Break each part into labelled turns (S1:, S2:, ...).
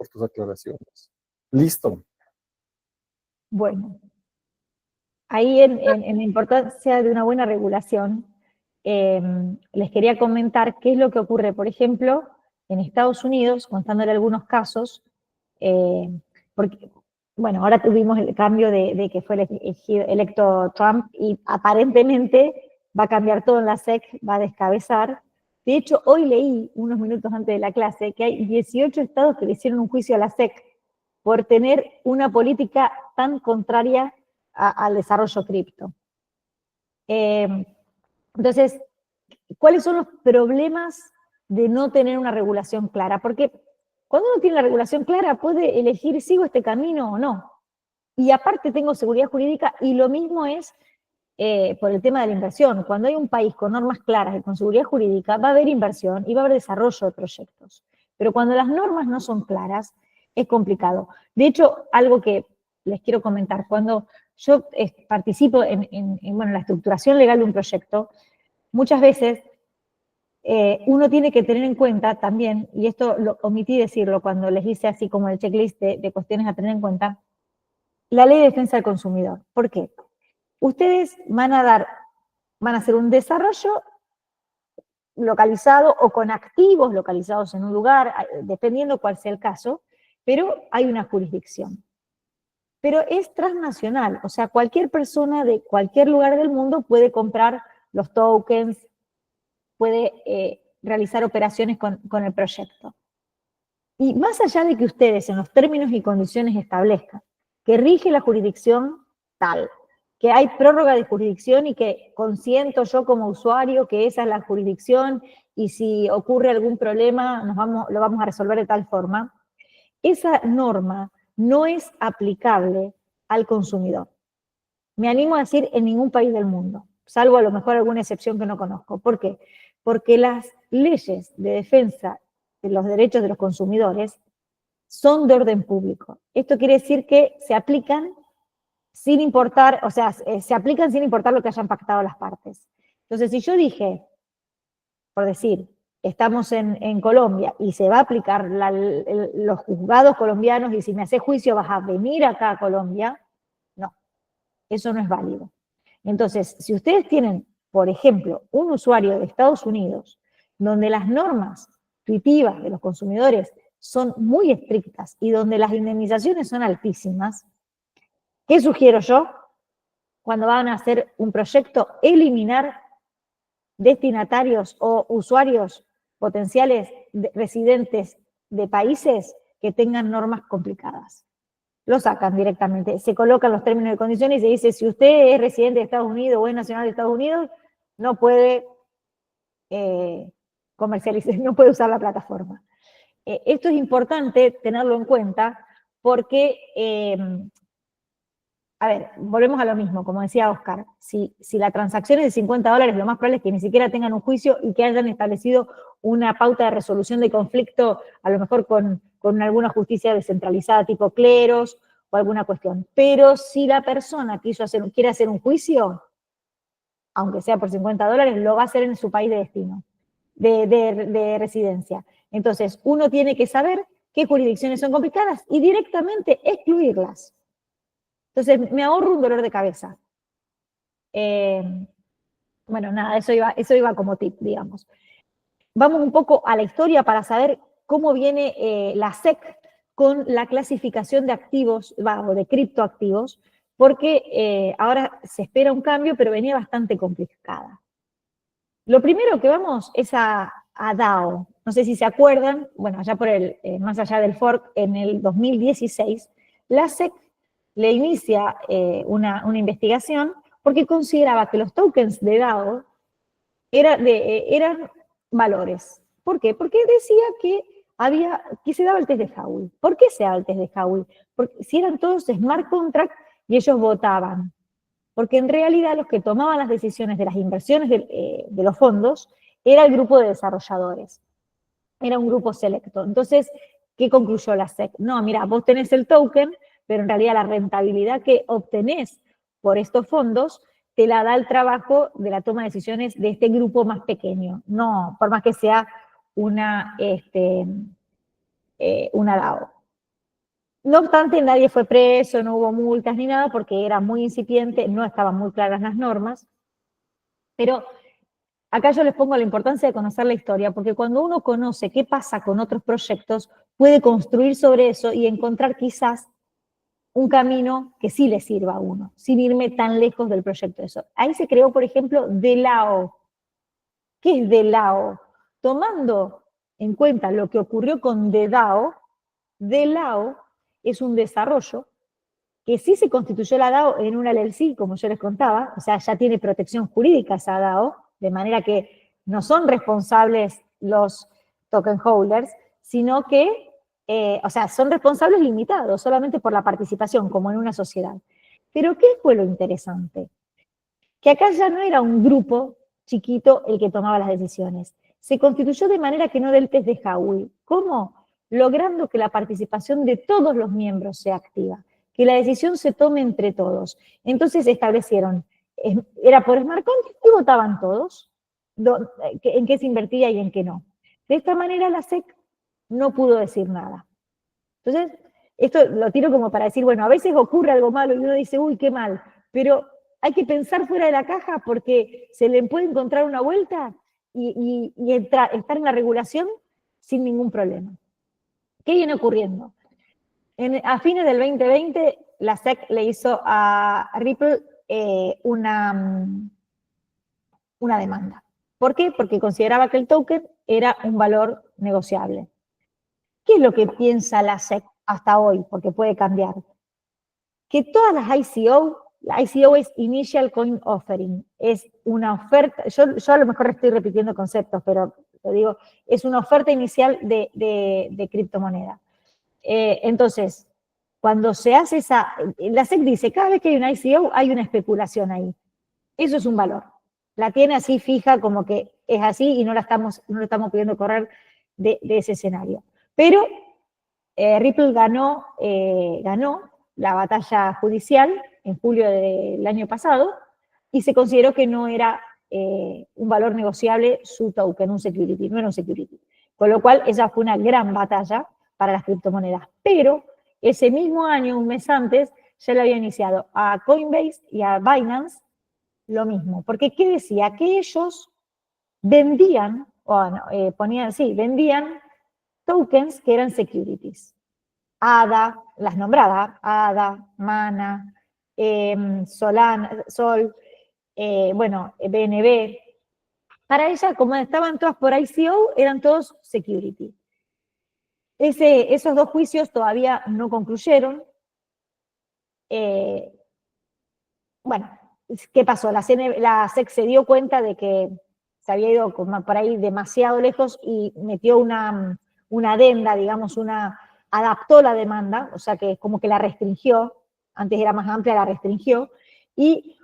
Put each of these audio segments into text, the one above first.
S1: por tus aclaraciones. Listo.
S2: Bueno, ahí en la importancia de una buena regulación, les quería comentar qué es lo que ocurre, por ejemplo, en Estados Unidos, contándole algunos casos, porque, bueno, ahora tuvimos el cambio de que fue electo Trump y aparentemente va a cambiar todo en la SEC, va a descabezar. De hecho, hoy leí, unos minutos antes de la clase, que hay 18 estados que le hicieron un juicio a la SEC por tener una política tan contraria al desarrollo cripto. Entonces, ¿cuáles son los problemas de no tener una regulación clara? Porque cuando uno tiene la regulación clara puede elegir, ¿sigo este camino o no? Y aparte tengo seguridad jurídica, y lo mismo es por el tema de la inversión. Cuando hay un país con normas claras y con seguridad jurídica, va a haber inversión y va a haber desarrollo de proyectos. Pero cuando las normas no son claras, es complicado. De hecho, algo que les quiero comentar, cuando yo participo en la estructuración legal de un proyecto, muchas veces uno tiene que tener en cuenta también, y esto lo omití decirlo cuando les hice así como el checklist de cuestiones a tener en cuenta, la ley de defensa del consumidor. ¿Por qué? Ustedes van a hacer un desarrollo localizado o con activos localizados en un lugar, dependiendo cuál sea el caso, pero hay una jurisdicción. Pero es transnacional, o sea, cualquier persona de cualquier lugar del mundo puede comprar los tokens, puede realizar operaciones con el proyecto. Y más allá de que ustedes en los términos y condiciones establezcan que rige la jurisdicción tal, que hay prórroga de jurisdicción y que consiento yo como usuario que esa es la jurisdicción y si ocurre algún problema lo vamos a resolver de tal forma, esa norma no es aplicable al consumidor. Me animo a decir en ningún país del mundo, salvo a lo mejor alguna excepción que no conozco. ¿Por qué? Porque las leyes de defensa de los derechos de los consumidores son de orden público. Esto quiere decir que se aplican sin importar, o sea, se aplican sin importar lo que hayan pactado las partes. Entonces, si yo dije, por decir, estamos en Colombia y se va a aplicar los juzgados colombianos y si me haces juicio vas a venir acá a Colombia, no, eso no es válido. Entonces, si ustedes tienen, por ejemplo, un usuario de Estados Unidos donde las normas tuitivas de los consumidores son muy estrictas y donde las indemnizaciones son altísimas, ¿qué sugiero yo? Cuando van a hacer un proyecto, eliminar destinatarios o usuarios potenciales residentes de países que tengan normas complicadas. Lo sacan directamente, se colocan los términos y condiciones y se dice, si usted es residente de Estados Unidos o es nacional de Estados Unidos, no puede comercializar, no puede usar la plataforma. Esto es importante tenerlo en cuenta porque, a ver, volvemos a lo mismo, como decía Oscar, si la transacción es de $50, lo más probable es que ni siquiera tengan un juicio y que hayan establecido una pauta de resolución de conflicto, a lo mejor con alguna justicia descentralizada tipo cleros o alguna cuestión. Pero si la persona quiere hacer un juicio, aunque sea por $50, lo va a hacer en su país de destino, de residencia. Entonces, uno tiene que saber qué jurisdicciones son complicadas y directamente excluirlas. Entonces, me ahorro un dolor de cabeza. Bueno, nada, eso iba como tip, digamos. Vamos un poco a la historia para saber cómo viene la SEC con la clasificación de activos, o de criptoactivos, porque ahora se espera un cambio, pero venía bastante complicada. Lo primero que vamos es a DAO. No sé si se acuerdan, bueno, allá por más allá del fork, en el 2016, la SEC le inicia una investigación porque consideraba que los tokens de DAO eran valores. ¿Por qué? Porque decía que se daba el test de Howey. ¿Por qué se daba el test de Howey? Porque si eran todos smart contracts y ellos votaban. Porque en realidad los que tomaban las decisiones de las inversiones de los fondos era el grupo de desarrolladores. Era un grupo selecto. Entonces, ¿qué concluyó la SEC? No, mira, vos tenés el token, pero en realidad la rentabilidad que obtenés por estos fondos te la da el trabajo de la toma de decisiones de este grupo más pequeño. No, por más que sea una DAO. No obstante, nadie fue preso, no hubo multas ni nada, porque era muy incipiente, no estaban muy claras las normas, pero acá yo les pongo la importancia de conocer la historia, porque cuando uno conoce qué pasa con otros proyectos, puede construir sobre eso y encontrar quizás un camino que sí le sirva a uno, sin irme tan lejos del proyecto de eso. Ahí se creó, por ejemplo, DELAO. ¿Qué es DELAO? Tomando en cuenta lo que ocurrió con DEDAO, DELAO es un desarrollo que sí se constituyó la DAO en una LLC, como yo les contaba, o sea, ya tiene protección jurídica esa DAO, de manera que no son responsables los token holders, sino que, o sea, son responsables limitados, solamente por la participación, como en una sociedad. Pero ¿qué fue lo interesante? Que acá ya no era un grupo chiquito el que tomaba las decisiones. Se constituyó de manera que no del test de Howey. ¿Cómo? Logrando que la participación de todos los miembros sea activa, que la decisión se tome entre todos. Entonces establecieron, era por smart contract y votaban todos en qué se invertía y en qué no. De esta manera la SEC no pudo decir nada. Entonces, esto lo tiro como para decir, bueno, a veces ocurre algo malo y uno dice, uy, qué mal, pero hay que pensar fuera de la caja porque se le puede encontrar una vuelta y estar en la regulación sin ningún problema. ¿Qué viene ocurriendo? A fines del 2020, la SEC le hizo a Ripple una demanda. ¿Por qué? Porque consideraba que el token era un valor negociable. ¿Qué es lo que piensa la SEC hasta hoy? Porque puede cambiar. Que todas las ICO, la ICO es Initial Coin Offering, es una oferta, yo a lo mejor estoy repitiendo conceptos, pero lo digo, es una oferta inicial de criptomoneda. Entonces, cuando se hace la SEC dice, cada vez que hay una ICO hay una especulación ahí. Eso es un valor. La tiene así fija como que es así y no lo estamos pudiendo correr de ese escenario. Pero Ripple ganó la batalla judicial en julio del año pasado y se consideró que no era un valor negociable su token, un security, no era un security. Con lo cual, esa fue una gran batalla para las criptomonedas. Pero ese mismo año, un mes antes, ya le había iniciado a Coinbase y a Binance lo mismo. Porque, ¿qué decía? Que ellos vendían, vendían tokens que eran securities. ADA, las nombradas, ADA, MANA, Solana, Sol, BNB. Para ella, como estaban todas por ICO, eran todos security. Esos dos juicios todavía no concluyeron. Bueno, ¿qué pasó? La SEC se dio cuenta de que se había ido por ahí demasiado lejos y metió una adenda, digamos, adaptó la demanda, o sea que como que la restringió, antes era más amplia, la restringió, y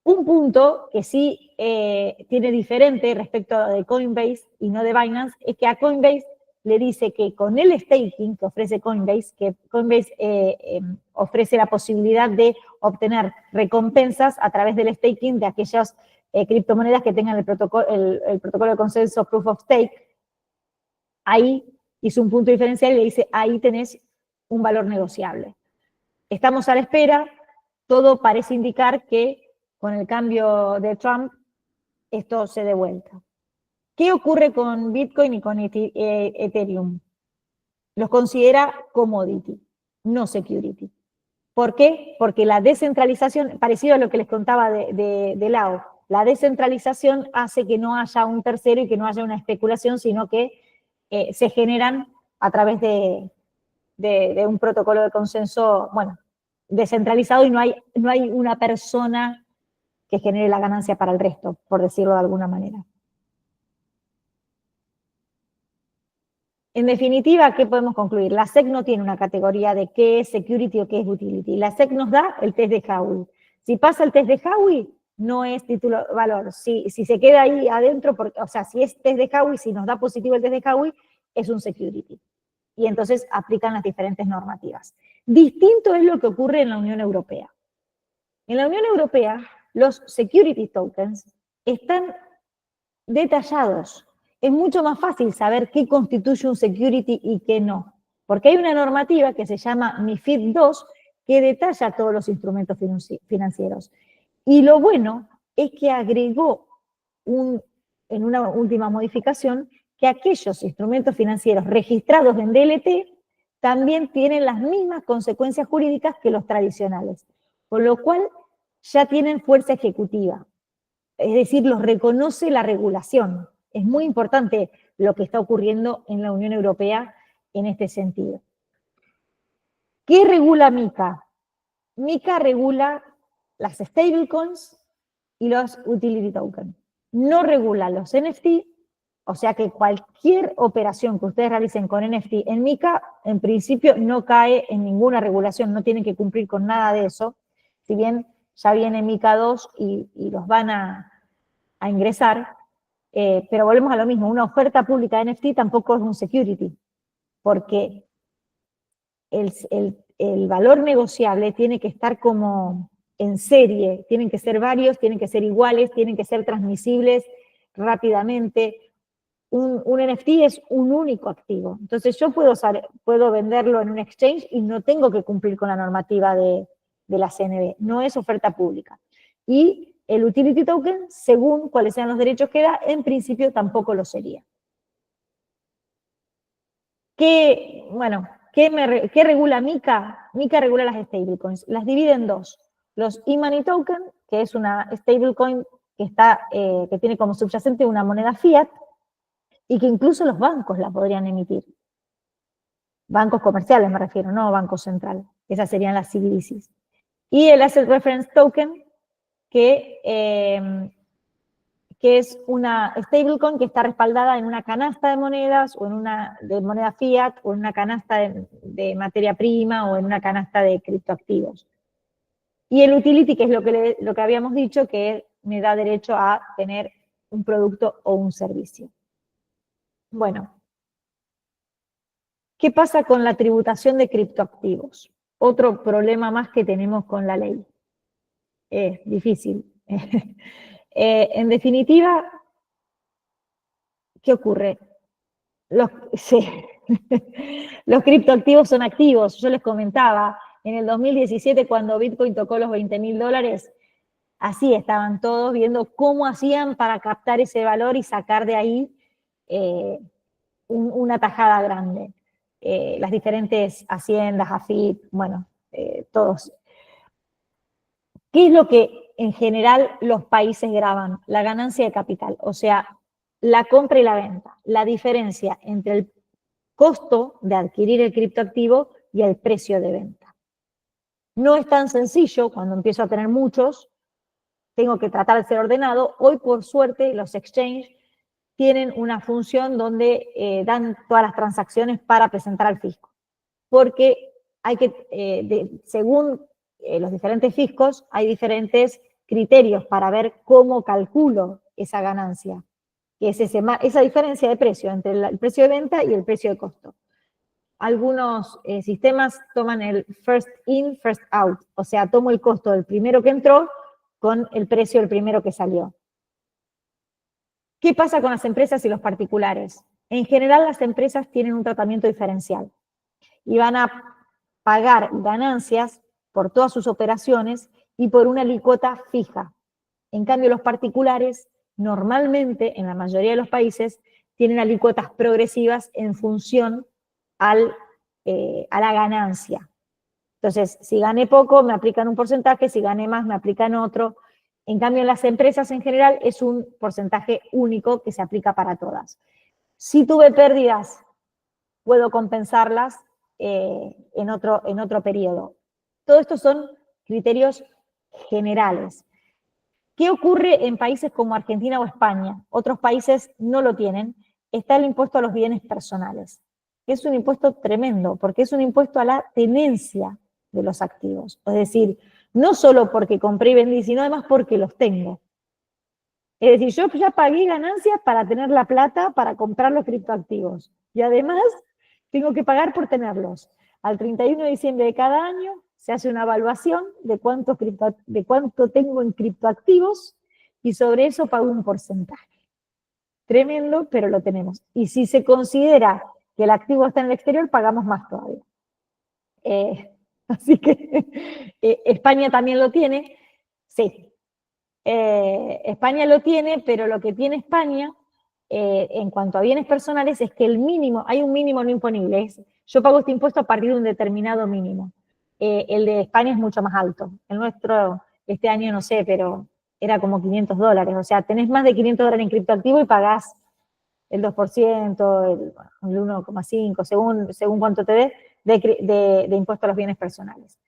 S2: un punto que sí tiene diferente respecto de Coinbase y no de Binance, es que a Coinbase le dice que con el staking que ofrece Coinbase, que Coinbase ofrece la posibilidad de obtener recompensas a través del staking de aquellas criptomonedas que tengan el protocolo de consenso Proof of Stake. Ahí hizo un punto diferencial y le dice, ahí tenés un valor negociable. Estamos a la espera, todo parece indicar que con el cambio de Trump esto se dé vuelta. ¿Qué ocurre con Bitcoin y con Ethereum? Los considera commodity, no security. ¿Por qué? Porque la descentralización, parecido a lo que les contaba de Lao, la descentralización hace que no haya un tercero y que no haya una especulación, sino que se generan a través de un protocolo de consenso, bueno, descentralizado y no hay una persona que genere la ganancia para el resto, por decirlo de alguna manera. En definitiva, ¿qué podemos concluir? La SEC no tiene una categoría de qué es security o qué es utility. La SEC nos da el test de Howey. Si pasa el test de Howey, no es título valor. Si se queda ahí adentro, o sea, si es test de Howey, si nos da positivo el test de Howey, es un security. Y entonces aplican las diferentes normativas. Distinto es lo que ocurre en la Unión Europea. En la Unión Europea, los security tokens están detallados. Es mucho más fácil saber qué constituye un security y qué no. Porque hay una normativa que se llama MiFID II que detalla todos los instrumentos financieros. Y lo bueno es que agregó en una última modificación que aquellos instrumentos financieros registrados en DLT también tienen las mismas consecuencias jurídicas que los tradicionales, con lo cual ya tienen fuerza ejecutiva, es decir, los reconoce la regulación. Es muy importante lo que está ocurriendo en la Unión Europea en este sentido. ¿Qué regula MiCA? MiCA regula las stablecoins y los utility tokens. No regula los NFT, o sea que cualquier operación que ustedes realicen con NFT en MiCA, en principio no cae en ninguna regulación, no tienen que cumplir con nada de eso, si bien ya viene MiCA 2 y los van a ingresar, pero volvemos a lo mismo, una oferta pública de NFT tampoco es un security, porque el valor negociable tiene que estar como en serie, tienen que ser varios, tienen que ser iguales, tienen que ser transmisibles rápidamente. Un NFT es un único activo. Entonces yo puedo venderlo en un exchange y no tengo que cumplir con la normativa de la CNB. No es oferta pública. Y el utility token, según cuáles sean los derechos que da, en principio tampoco lo sería. ¿Qué regula MiCA? MiCA regula las stablecoins. Las divide en dos. Los e-money token, que es una stablecoin que tiene como subyacente una moneda fiat, y que incluso los bancos la podrían emitir. Bancos comerciales me refiero, no bancos centrales. Esas serían las CBDCs. Y el Asset Reference Token, que es una stablecoin que está respaldada en una canasta de monedas, o en una de moneda fiat, o en una canasta de materia prima, o en una canasta de criptoactivos. Y el utility, que es lo que habíamos dicho, que me da derecho a tener un producto o un servicio. Bueno, ¿qué pasa con la tributación de criptoactivos? Otro problema más que tenemos con la ley. Es difícil. En definitiva, ¿qué ocurre? Los criptoactivos son activos. Yo les comentaba, en el 2017, cuando Bitcoin tocó los $20.000, así estaban todos viendo cómo hacían para captar ese valor y sacar de ahí una tajada grande. Las diferentes haciendas, AFIP, bueno, todos. ¿Qué es lo que en general los países graban? La ganancia de capital, o sea, la compra y la venta, la diferencia entre el costo de adquirir el criptoactivo y el precio de venta. No es tan sencillo cuando empiezo a tener muchos, tengo que tratar de ser ordenado. Hoy, por suerte, los exchanges tienen una función donde dan todas las transacciones para presentar al fisco. Porque hay que, según los diferentes fiscos, hay diferentes criterios para ver cómo calculo esa ganancia, que es esa diferencia de precio entre el precio de venta y el precio de costo. Algunos sistemas toman el first in, first out, o sea, tomo el costo del primero que entró con el precio del primero que salió. ¿Qué pasa con las empresas y los particulares? En general, las empresas tienen un tratamiento diferencial y van a pagar ganancias por todas sus operaciones y por una alícuota fija. En cambio, los particulares, normalmente, en la mayoría de los países, tienen alícuotas progresivas en función a la ganancia. Entonces, si gané poco, me aplican un porcentaje, si gané más, me aplican otro. En cambio, en las empresas en general es un porcentaje único que se aplica para todas. Si tuve pérdidas, puedo compensarlas en otro periodo. Todo esto son criterios generales. ¿Qué ocurre en países como Argentina o España? Otros países no lo tienen. Está el impuesto a los bienes personales, que es un impuesto tremendo, porque es un impuesto a la tenencia de los activos. Es decir, no solo porque compré y vendí, sino además porque los tengo. Es decir, yo ya pagué ganancias para tener la plata para comprar los criptoactivos. Y además tengo que pagar por tenerlos. Al 31 de diciembre de cada año se hace una evaluación de cuánto tengo en criptoactivos y sobre eso pago un porcentaje. Tremendo, pero lo tenemos. Y si se considera que el activo está en el exterior, pagamos más todavía. Así que España también lo tiene, sí. España lo tiene, pero lo que tiene España en cuanto a bienes personales es que el mínimo, hay un mínimo no imponible, yo pago este impuesto a partir de un determinado mínimo. El de España es mucho más alto. El nuestro, este año no sé, pero era como $500. O sea, tenés más de $500 en criptoactivo y pagás el 2%, el 1,5%, según cuánto te dé, de impuesto a los bienes personales.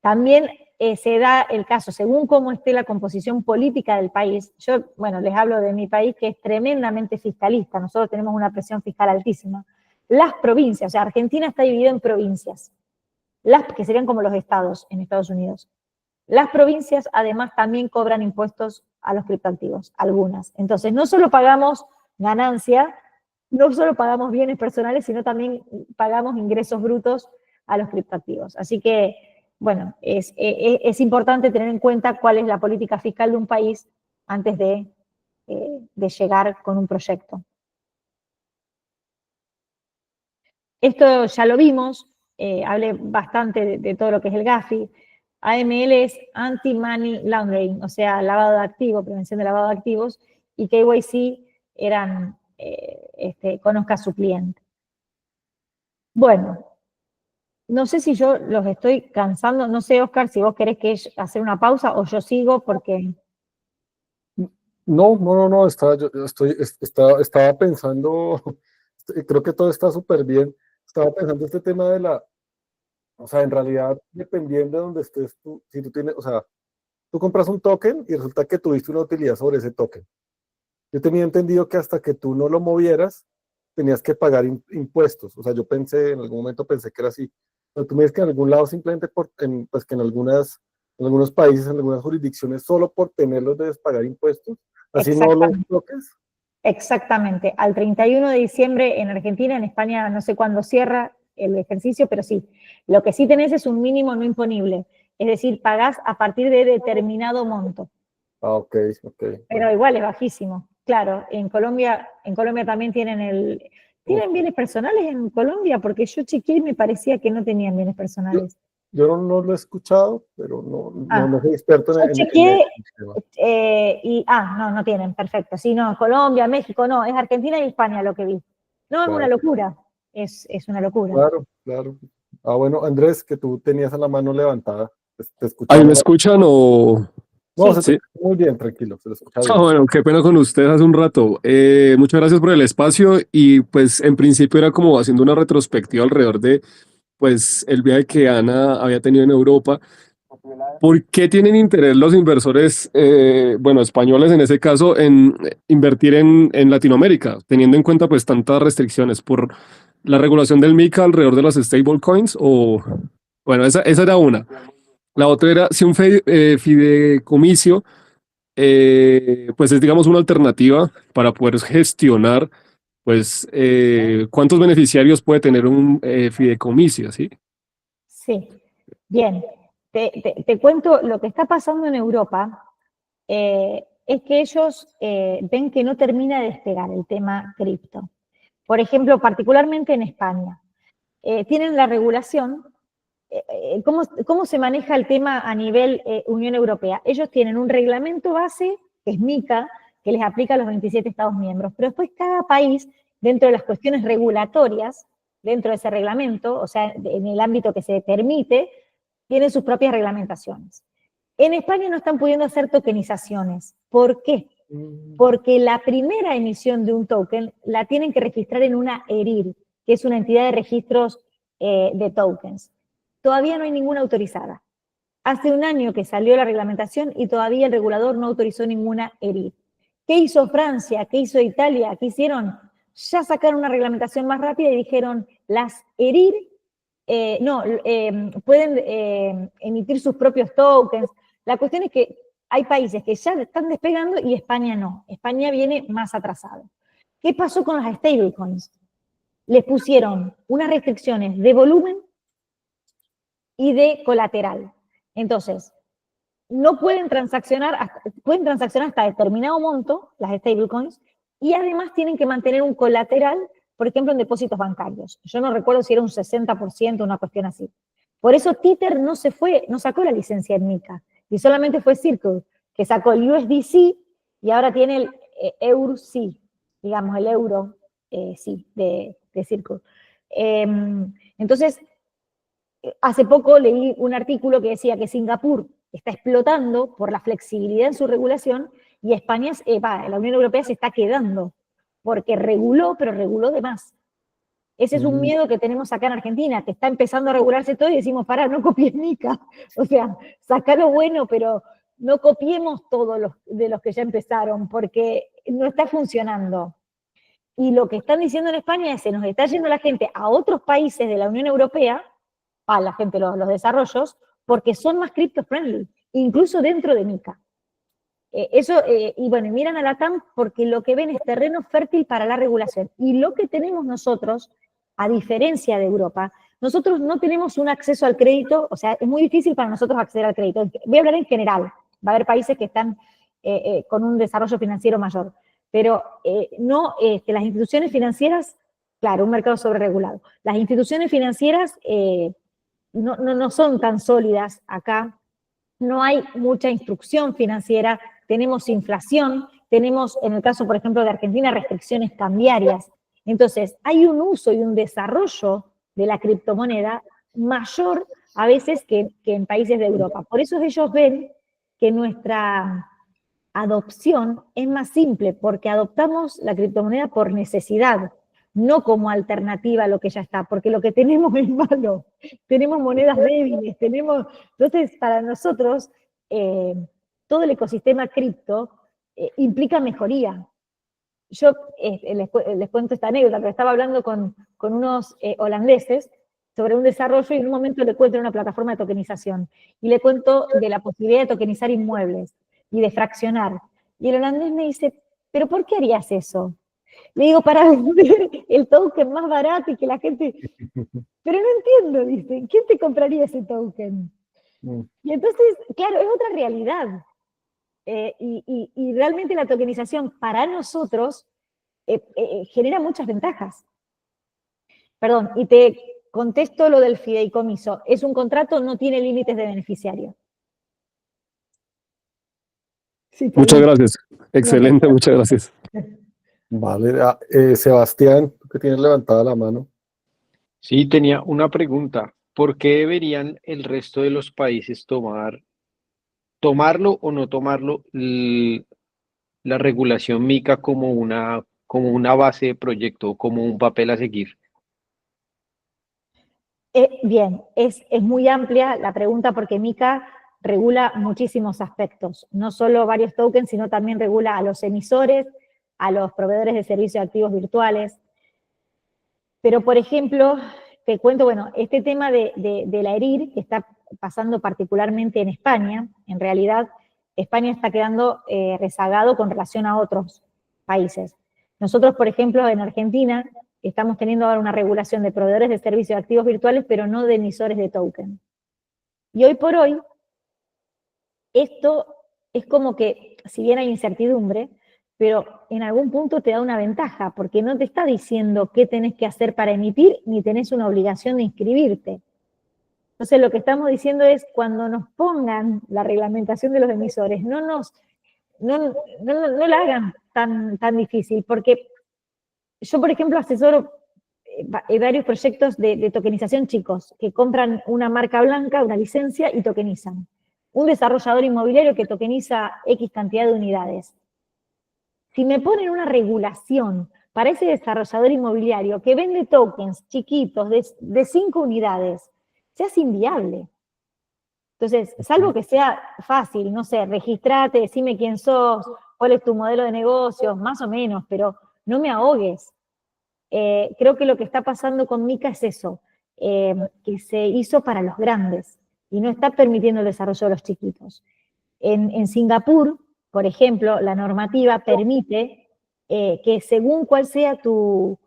S2: También se da el caso, según cómo esté la composición política del país. Yo, bueno, les hablo de mi país, que es tremendamente fiscalista. Nosotros tenemos una presión fiscal altísima. Las provincias, o sea, Argentina está dividida en provincias, que serían como los estados en Estados Unidos. Las provincias, además, también cobran impuestos a los criptoactivos, algunas. Entonces, no solo pagamos ganancia, no solo pagamos bienes personales, sino también pagamos ingresos brutos a los criptoactivos. Así que, bueno, es importante tener en cuenta cuál es la política fiscal de un país antes de llegar con un proyecto. Esto ya lo vimos, hablé bastante de todo lo que es el GAFI. AML es Anti-Money Laundering, o sea, lavado de activos, prevención de lavado de activos, y KYC eran conozca a su cliente. Bueno, no sé si yo los estoy cansando, no sé, Oscar, si vos querés hacer una pausa o yo sigo porque...
S1: No, estaba pensando, creo que todo está súper bien. Estaba pensando este tema de o sea, en realidad, dependiendo de donde estés tú, si tú tienes, o sea, tú compras un token y resulta que tuviste una utilidad sobre ese token. Yo tenía entendido que hasta que tú no lo movieras, tenías que pagar impuestos. O sea, yo pensé, en algún momento pensé que era así. Pero tú me dices que en algún lado simplemente pues que en algunos países, en algunas jurisdicciones, solo por tenerlos debes pagar impuestos. Así no los toques.
S2: Exactamente. Al 31 de diciembre en Argentina, en España no sé cuándo cierra el ejercicio, pero sí. Lo que sí tenés es un mínimo no imponible. Es decir, pagás a partir de determinado monto.
S1: Ah, ok.
S2: Pero igual es bajísimo. Claro, en Colombia también ¿Tienen bienes personales en Colombia? Porque yo chequeé y me parecía que no tenían bienes personales.
S1: Yo no lo he escuchado, pero no soy experto
S2: yo
S1: en
S2: chequeé,
S1: el tema.
S2: no tienen, perfecto. Sí, no, Colombia, México, no, es Argentina y España lo que vi. No, es una locura, es una locura.
S1: Claro. Ah, bueno, Andrés, que tú tenías la mano levantada, te
S3: ¿Ahí
S1: escuchamos.
S3: me escuchan o...?
S1: No, se
S3: Sí.
S1: te escucha muy bien, tranquilo, se lo escucha bien.
S3: Bueno, qué pena con ustedes hace un rato. Muchas gracias por el espacio y pues en principio era como haciendo una retrospectiva alrededor de pues el viaje que Ana había tenido en Europa. ¿Por qué tienen interés los inversores, bueno, españoles en ese caso, en invertir en Latinoamérica, teniendo en cuenta pues tantas restricciones por la regulación del MiCA alrededor de las stablecoins? O, bueno, esa era una. La otra era si un fideicomiso, pues es digamos una alternativa para poder gestionar, pues, cuántos beneficiarios puede tener un fideicomiso, ¿sí?
S2: Sí, bien. Te cuento lo que está pasando en Europa. Es que ellos ven que no termina de despegar el tema cripto. Por ejemplo, particularmente en España. Tienen la regulación. ¿Cómo se maneja el tema a nivel Unión Europea? Ellos tienen un reglamento base, que es MiCA, que les aplica a los 27 Estados miembros, pero después cada país, dentro de las cuestiones regulatorias, dentro de ese reglamento, o sea, en el ámbito que se permite, tiene sus propias reglamentaciones. En España no están pudiendo hacer tokenizaciones. ¿Por qué? Porque la primera emisión de un token la tienen que registrar en una ERIR, que es una entidad de registros de tokens. Todavía no hay ninguna autorizada. Hace un año que salió la reglamentación y todavía el regulador no autorizó ninguna ERIR. ¿Qué hizo Francia? ¿Qué hizo Italia? ¿Qué hicieron? Ya sacaron una reglamentación más rápida y dijeron, las ERIR pueden emitir sus propios tokens. La cuestión es que hay países que ya están despegando y España no. España viene más atrasado. ¿Qué pasó con las stablecoins? Les pusieron unas restricciones de volumen y de colateral. Entonces, no pueden transaccionar hasta determinado monto, las stablecoins, y además tienen que mantener un colateral por ejemplo, en depósitos bancarios. Yo no recuerdo si era un 60%, una cuestión así. Por eso Tether no sacó la licencia en MiCA, y solamente fue Circle, que sacó el USDC y ahora tiene el EUR-C, digamos, el euro, sí, de Circle. Entonces, hace poco leí un artículo que decía que Singapur está explotando por la flexibilidad en su regulación y España, la Unión Europea se está quedando, porque reguló, pero reguló de más. Ese es un miedo que tenemos acá en Argentina, que está empezando a regularse todo y decimos, pará, no copies MiCA. O sea, sacá lo bueno, pero no copiemos todos de los que ya empezaron, porque no está funcionando. Y lo que están diciendo en España es que se nos está yendo la gente a otros países de la Unión Europea, a la gente, los desarrollos, porque son más crypto-friendly, incluso dentro de MiCA. Y bueno, miran a la TAM porque lo que ven es terreno fértil para la regulación. Y lo que tenemos nosotros, a diferencia de Europa, nosotros no tenemos un acceso al crédito, o sea, es muy difícil para nosotros acceder al crédito. Voy a hablar en general, va a haber países que están con un desarrollo financiero mayor, pero las instituciones financieras, claro, un mercado sobreregulado. Las instituciones financieras no son tan sólidas acá, no hay mucha instrucción financiera, tenemos inflación, tenemos, en el caso, por ejemplo, de Argentina, restricciones cambiarias. Entonces, hay un uso y un desarrollo de la criptomoneda mayor a veces que en países de Europa. Por eso ellos ven que nuestra adopción es más simple, porque adoptamos la criptomoneda por necesidad, no como alternativa a lo que ya está, porque lo que tenemos es malo, tenemos monedas débiles, entonces para nosotros todo el ecosistema cripto implica mejoría. Yo les cuento esta anécdota, pero estaba hablando con unos holandeses sobre un desarrollo y en un momento le cuento una plataforma de tokenización y le cuento de la posibilidad de tokenizar inmuebles y de fraccionar. Y el holandés me dice, ¿pero por qué harías eso? Le digo, para vender el token más barato y que la gente... Pero no entiendo, dice, ¿quién te compraría ese token? Y entonces, claro, es otra realidad. Y realmente la tokenización para nosotros genera muchas ventajas. Perdón, y te contesto lo del fideicomiso. Es un contrato, no tiene límites de beneficiario. Sí,
S3: Muchas gracias. Excelente, muchas gracias.
S1: Vale, Sebastián, tú que tienes levantada la mano.
S4: Sí, tenía una pregunta. ¿Por qué deberían el resto de los países tomarlo o no tomarlo la regulación MiCA como una base de proyecto, como un papel a seguir?
S2: Bien, es muy amplia la pregunta porque MiCA regula muchísimos aspectos, no solo varios tokens, sino también regula a los emisores, a los proveedores de servicios de activos virtuales. Pero, por ejemplo, te cuento, bueno, este tema de la ERIR, que está pasando particularmente en España, en realidad España está quedando rezagado con relación a otros países. Nosotros, por ejemplo, en Argentina, estamos teniendo ahora una regulación de proveedores de servicios de activos virtuales, pero no de emisores de token. Y hoy por hoy, esto es como que, si bien hay incertidumbre, pero en algún punto te da una ventaja, porque no te está diciendo qué tenés que hacer para emitir, ni tenés una obligación de inscribirte. Entonces lo que estamos diciendo es, cuando nos pongan la reglamentación de los emisores, no la hagan tan difícil, porque yo, por ejemplo, asesoro varios proyectos de tokenización chicos, que compran una marca blanca, una licencia, y tokenizan. Un desarrollador inmobiliario que tokeniza X cantidad de unidades. Si me ponen una regulación para ese desarrollador inmobiliario que vende tokens chiquitos de 5 unidades, se hace inviable. Entonces, salvo que sea fácil, no sé, registrate, decime quién sos, cuál es tu modelo de negocios, más o menos, pero no me ahogues. Creo que lo que está pasando con MiCA es eso, que se hizo para los grandes y no está permitiendo el desarrollo de los chiquitos. En Singapur, por ejemplo, la normativa permite que según cuál sea tu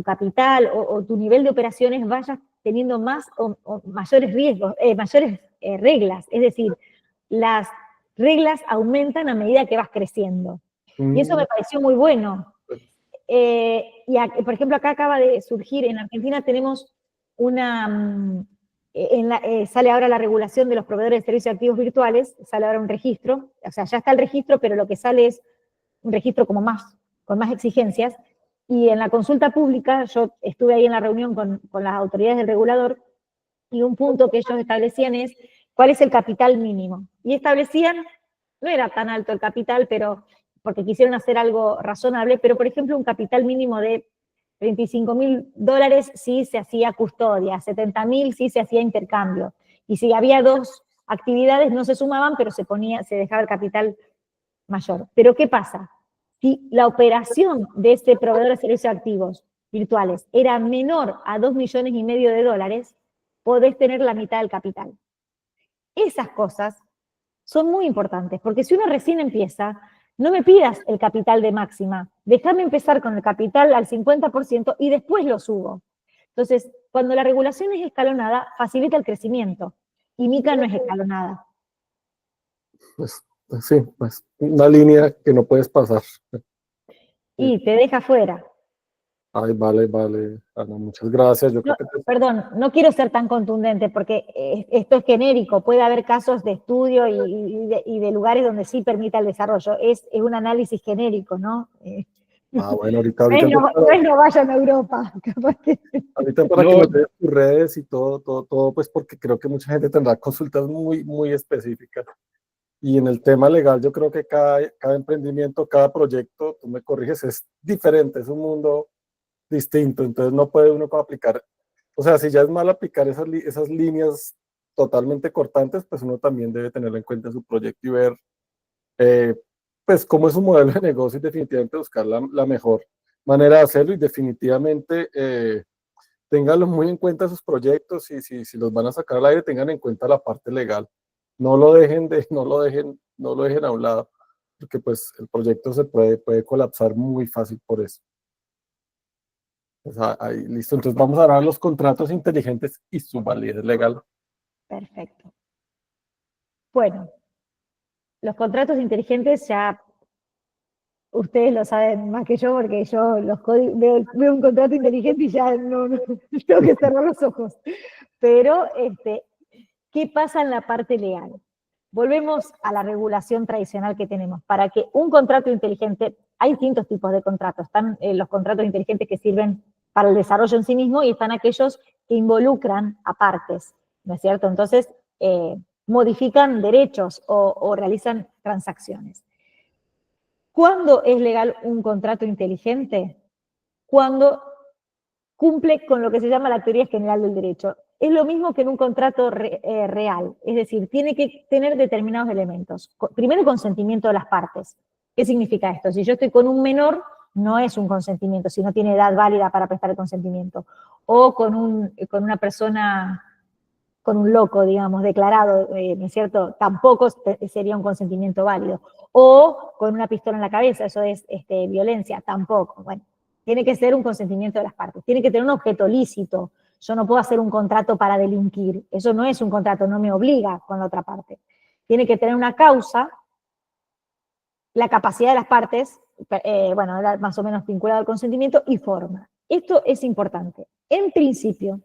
S2: capital o tu nivel de operaciones, vayas teniendo más o mayores riesgos, mayores reglas. Es decir, las reglas aumentan a medida que vas creciendo. Y eso me pareció muy bueno. por ejemplo, acá acaba de surgir, en Argentina tenemos sale ahora la regulación de los proveedores de servicios activos virtuales, sale ahora un registro, o sea, ya está el registro, pero lo que sale es un registro con más exigencias, y en la consulta pública, yo estuve ahí en la reunión con las autoridades del regulador, y un punto que ellos establecían es cuál es el capital mínimo. Y establecían, no era tan alto el capital, pero porque quisieron hacer algo razonable, pero por ejemplo un capital mínimo de $25.000 si se hacía custodia, 70.000 si se hacía intercambio. Y si había 2 actividades no se sumaban, pero se dejaba el capital mayor. Pero ¿qué pasa? Si la operación de este proveedor de servicios activos virtuales era menor a $2,5 millones, podés tener la mitad del capital. Esas cosas son muy importantes, porque si uno recién empieza, no me pidas el capital de máxima, déjame empezar con el capital al 50% y después lo subo. Entonces, cuando la regulación es escalonada, facilita el crecimiento, y MiCA no es escalonada.
S1: Pues, sí, pues una línea que no puedes pasar.
S2: Y te deja fuera.
S1: Ay, vale, Ana, muchas gracias. Yo creo que
S2: Perdón, no quiero ser tan contundente porque esto es genérico, puede haber casos de estudio y de lugares donde sí permita el desarrollo, es un análisis genérico, ¿no?
S1: bueno, ahorita
S2: No vayan a Europa.
S1: ahorita para que nos des tus redes y todo, pues porque creo que mucha gente tendrá consultas muy, muy específicas. Y en el tema legal, yo creo que cada emprendimiento, cada proyecto, tú me corriges, es diferente, es un mundo distinto, entonces no puede uno aplicar, o sea, si ya es mal aplicar esas líneas totalmente cortantes, pues uno también debe tenerlo en cuenta en su proyecto y ver, pues, cómo es su modelo de negocio y definitivamente buscar la mejor manera de hacerlo y definitivamente ténganlo muy en cuenta sus proyectos y si los van a sacar al aire, tengan en cuenta la parte legal. No lo dejen a un lado, porque pues el proyecto se puede colapsar muy fácil por eso. Pues ahí, listo. Entonces vamos a hablar los contratos inteligentes y su validez legal.
S2: Perfecto. Bueno, los contratos inteligentes ya ustedes lo saben más que yo porque yo veo un contrato inteligente y ya no tengo que cerrar los ojos. Pero, ¿qué pasa en la parte legal? Volvemos a la regulación tradicional que tenemos. Para que un contrato inteligente, hay distintos tipos de contratos. Están los contratos inteligentes que sirven para el desarrollo en sí mismo y están aquellos que involucran a partes, ¿no es cierto? Entonces, modifican derechos o realizan transacciones. ¿Cuándo es legal un contrato inteligente? Cuando cumple con lo que se llama la teoría general del derecho. Es lo mismo que en un contrato real, es decir, tiene que tener determinados elementos. Primero, el consentimiento de las partes. ¿Qué significa esto? Si yo estoy con un menor, no es un consentimiento, si no tiene edad válida para prestar el consentimiento. O con una persona, con un loco, digamos, declarado, ¿no es cierto? Tampoco sería un consentimiento válido. O con una pistola en la cabeza, eso es violencia, tampoco. Bueno, tiene que ser un consentimiento de las partes. Tiene que tener un objeto lícito. Yo no puedo hacer un contrato para delinquir. Eso no es un contrato, no me obliga con la otra parte. Tiene que tener una causa, la capacidad de las partes, bueno, era más o menos vinculado al consentimiento, y forma. Esto es importante. En principio,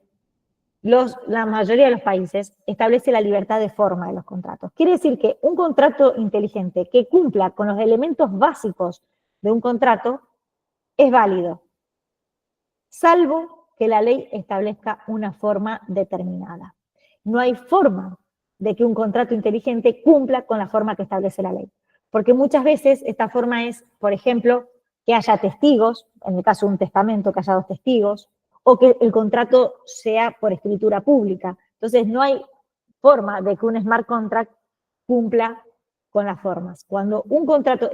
S2: la mayoría de los países establece la libertad de forma de los contratos. Quiere decir que un contrato inteligente que cumpla con los elementos básicos de un contrato es válido, salvo que la ley establezca una forma determinada. No hay forma de que un contrato inteligente cumpla con la forma que establece la ley, porque muchas veces esta forma es, por ejemplo, que haya testigos, en el caso de un testamento, que haya 2 testigos, o que el contrato sea por escritura pública. Entonces no hay forma de que un smart contract cumpla con las formas. Cuando un contrato,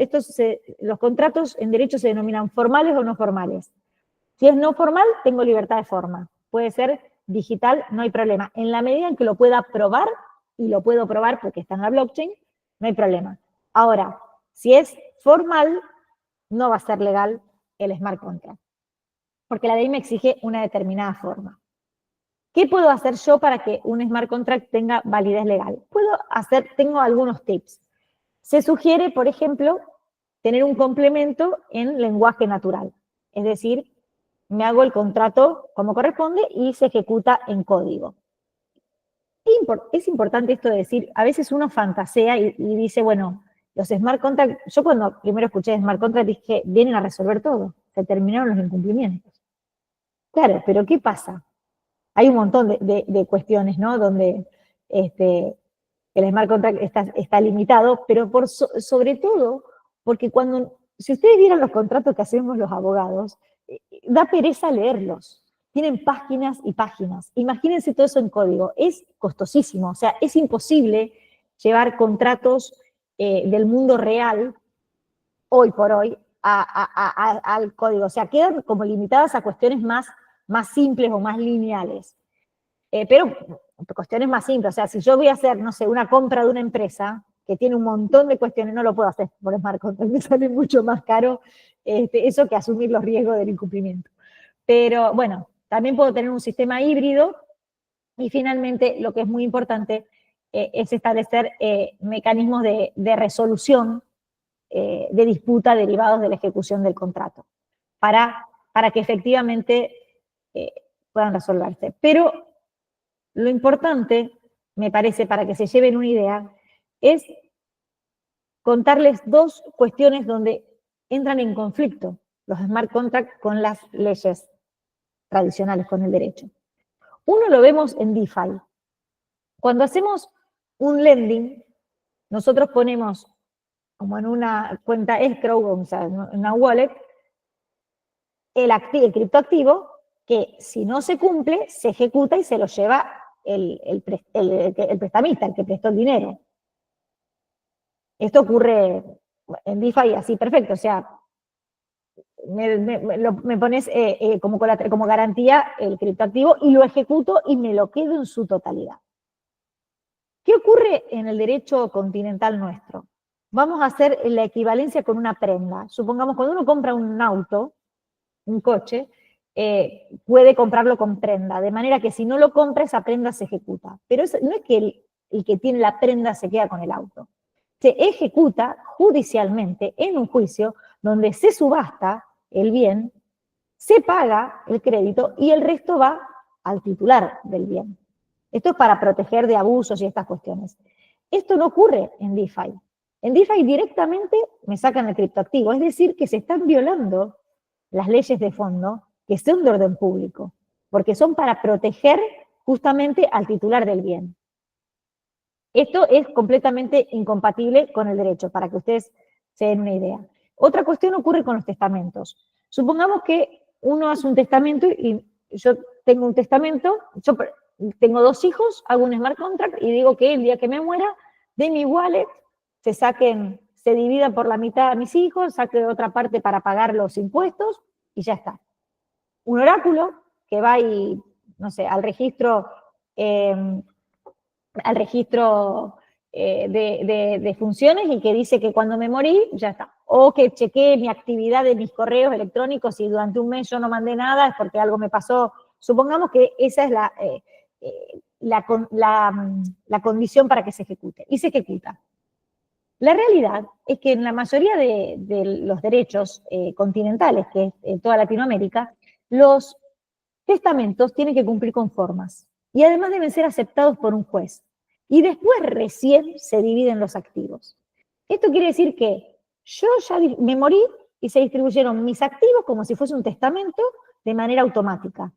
S2: los contratos en derecho se denominan formales o no formales. Si es no formal, tengo libertad de forma. Puede ser digital, no hay problema. En la medida en que lo pueda probar, y lo puedo probar porque está en la blockchain, no hay problema. Ahora, si es formal, no va a ser legal el smart contract, porque la ley me exige una determinada forma. ¿Qué puedo hacer yo para que un smart contract tenga validez legal? Tengo algunos tips. Se sugiere, por ejemplo, tener un complemento en lenguaje natural. es decir, me hago el contrato como corresponde y se ejecuta en código. Es importante esto de decir, a veces uno fantasea y dice, bueno, los smart contracts, yo cuando primero escuché smart contracts dije, vienen a resolver todo, se terminaron los incumplimientos. Claro, pero ¿qué pasa? Hay un montón de cuestiones, ¿no? Donde el smart contract está limitado, pero sobre todo porque si ustedes vieran los contratos que hacemos los abogados, da pereza leerlos. Tienen páginas y páginas. Imagínense todo eso en código. Es costosísimo, o sea, es imposible llevar contratos del mundo real, hoy por hoy, al código. O sea, quedan como limitadas a cuestiones más simples o más lineales. Pero cuestiones más simples, o sea, si yo voy a hacer, no sé, una compra de una empresa que tiene un montón de cuestiones, no lo puedo hacer por smart contract, me sale mucho más caro eso que asumir los riesgos del incumplimiento. Pero bueno, también puedo tener un sistema híbrido y finalmente lo que es muy importante es establecer mecanismos de resolución de disputa derivados de la ejecución del contrato para que efectivamente puedan resolverse. Pero lo importante, me parece, para que se lleven una idea, es contarles dos cuestiones donde entran en conflicto los smart contracts con las leyes tradicionales, con el derecho. Uno lo vemos en DeFi. Cuando hacemos un lending, nosotros ponemos como en una cuenta escrow, o sea, en una wallet, el criptoactivo que si no se cumple, se ejecuta y se lo lleva el prestamista, el que prestó el dinero. Esto ocurre en DeFi así, perfecto, o sea, me pones como garantía el criptoactivo y lo ejecuto y me lo quedo en su totalidad. ¿Qué ocurre en el derecho continental nuestro? Vamos a hacer la equivalencia con una prenda. Supongamos, cuando uno compra un auto, un coche, puede comprarlo con prenda, de manera que si no lo compra, esa prenda se ejecuta. Pero no es que el que tiene la prenda se queda con el auto. Se ejecuta judicialmente en un juicio donde se subasta el bien, se paga el crédito y el resto va al titular del bien. Esto es para proteger de abusos y estas cuestiones. Esto no ocurre en DeFi. En DeFi directamente me sacan el criptoactivo, es decir, que se están violando las leyes de fondo que son de orden público, porque son para proteger justamente al titular del bien. Esto es completamente incompatible con el derecho, para que ustedes se den una idea. Otra cuestión ocurre con los testamentos. Supongamos que uno hace un testamento y yo tengo un testamento, yo tengo 2 hijos, hago un smart contract y digo que el día que me muera, de mi wallet se divida por la mitad a mis hijos, saque otra parte para pagar los impuestos y ya está. Un oráculo que va y, no sé, al registro de funciones y que dice que cuando me morí, ya está. O que chequee mi actividad de mis correos electrónicos y durante un mes yo no mandé nada, es porque algo me pasó. Supongamos que esa es la condición para que se ejecute. Y se ejecuta. La realidad es que en la mayoría de los derechos continentales, que es en toda Latinoamérica, los testamentos tienen que cumplir con formas. Y además deben ser aceptados por un juez. Y después recién se dividen los activos. Esto quiere decir que yo ya me morí y se distribuyeron mis activos como si fuese un testamento de manera automática.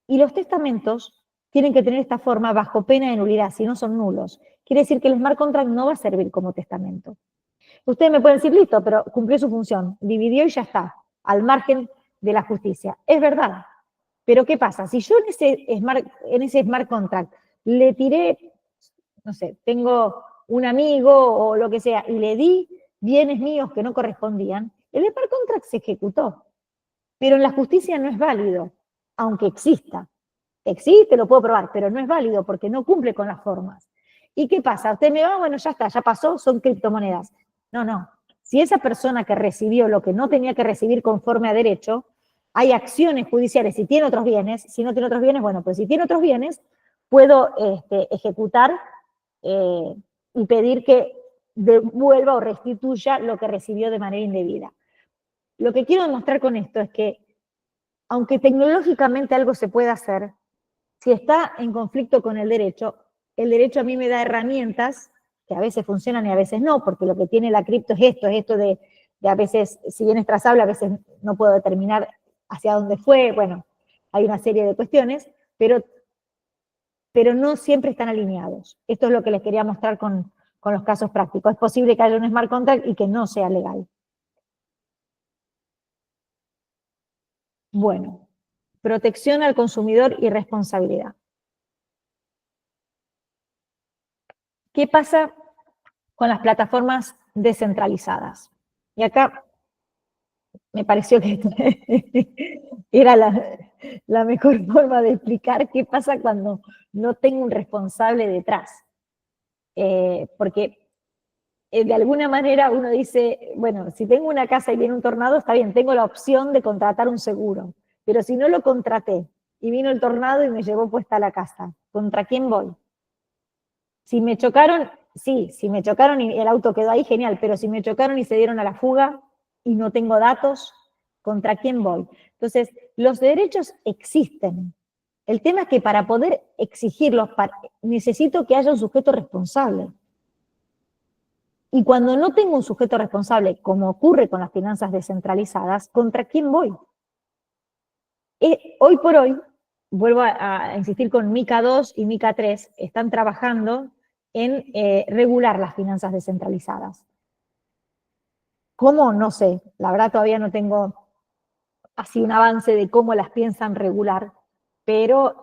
S2: Y los testamentos tienen que tener esta forma bajo pena de nulidad, si no son nulos. Quiere decir que el smart contract no va a servir como testamento. Ustedes me pueden decir, listo, pero cumplió su función, dividió y ya está, al margen de la justicia. Es verdad. Pero ¿qué pasa? Si yo en ese smart contract le tiré, no sé, tengo un amigo o lo que sea, y le di bienes míos que no correspondían, el smart contract se ejecutó. Pero en la justicia no es válido, aunque exista. Existe, lo puedo probar, pero no es válido porque no cumple con las formas. ¿Y qué pasa? Usted me va, bueno, ya está, ya pasó, son criptomonedas. No. Si esa persona que recibió lo que no tenía que recibir conforme a derecho, hay acciones judiciales, si tiene otros bienes, si no tiene otros bienes, bueno, pues si tiene otros bienes, puedo ejecutar y pedir que devuelva o restituya lo que recibió de manera indebida. lo que quiero demostrar con esto es que, aunque tecnológicamente algo se puede hacer, si está en conflicto con el derecho a mí me da herramientas que a veces funcionan y a veces no, porque lo que tiene la cripto es esto de a veces, si bien es trazable, a veces no puedo determinar hacia dónde fue, bueno, hay una serie de cuestiones, pero no siempre están alineados. Esto es lo que les quería mostrar con los casos prácticos. Es posible que haya un smart contract y que no sea legal. Bueno, protección al consumidor y responsabilidad. ¿Qué pasa con las plataformas descentralizadas? Y acá me pareció que era la mejor forma de explicar qué pasa cuando no tengo un responsable detrás. Porque de alguna manera uno dice, bueno, si tengo una casa y viene un tornado, está bien, tengo la opción de contratar un seguro, pero si no lo contraté y vino el tornado y me llevó puesta la casa, ¿contra quién voy? Si me chocaron, sí, si me chocaron y el auto quedó ahí, genial, pero si me chocaron y se dieron a la fuga y no tengo datos, ¿contra quién voy? Entonces, los derechos existen. El tema es que para poder exigirlos, necesito que haya un sujeto responsable. Y cuando no tengo un sujeto responsable, como ocurre con las finanzas descentralizadas, ¿contra quién voy? Hoy por hoy, vuelvo a insistir con MiCA 2 y MiCA 3, están trabajando en regular las finanzas descentralizadas. ¿Cómo? No sé. La verdad todavía no tengo así un avance de cómo las piensan regular, pero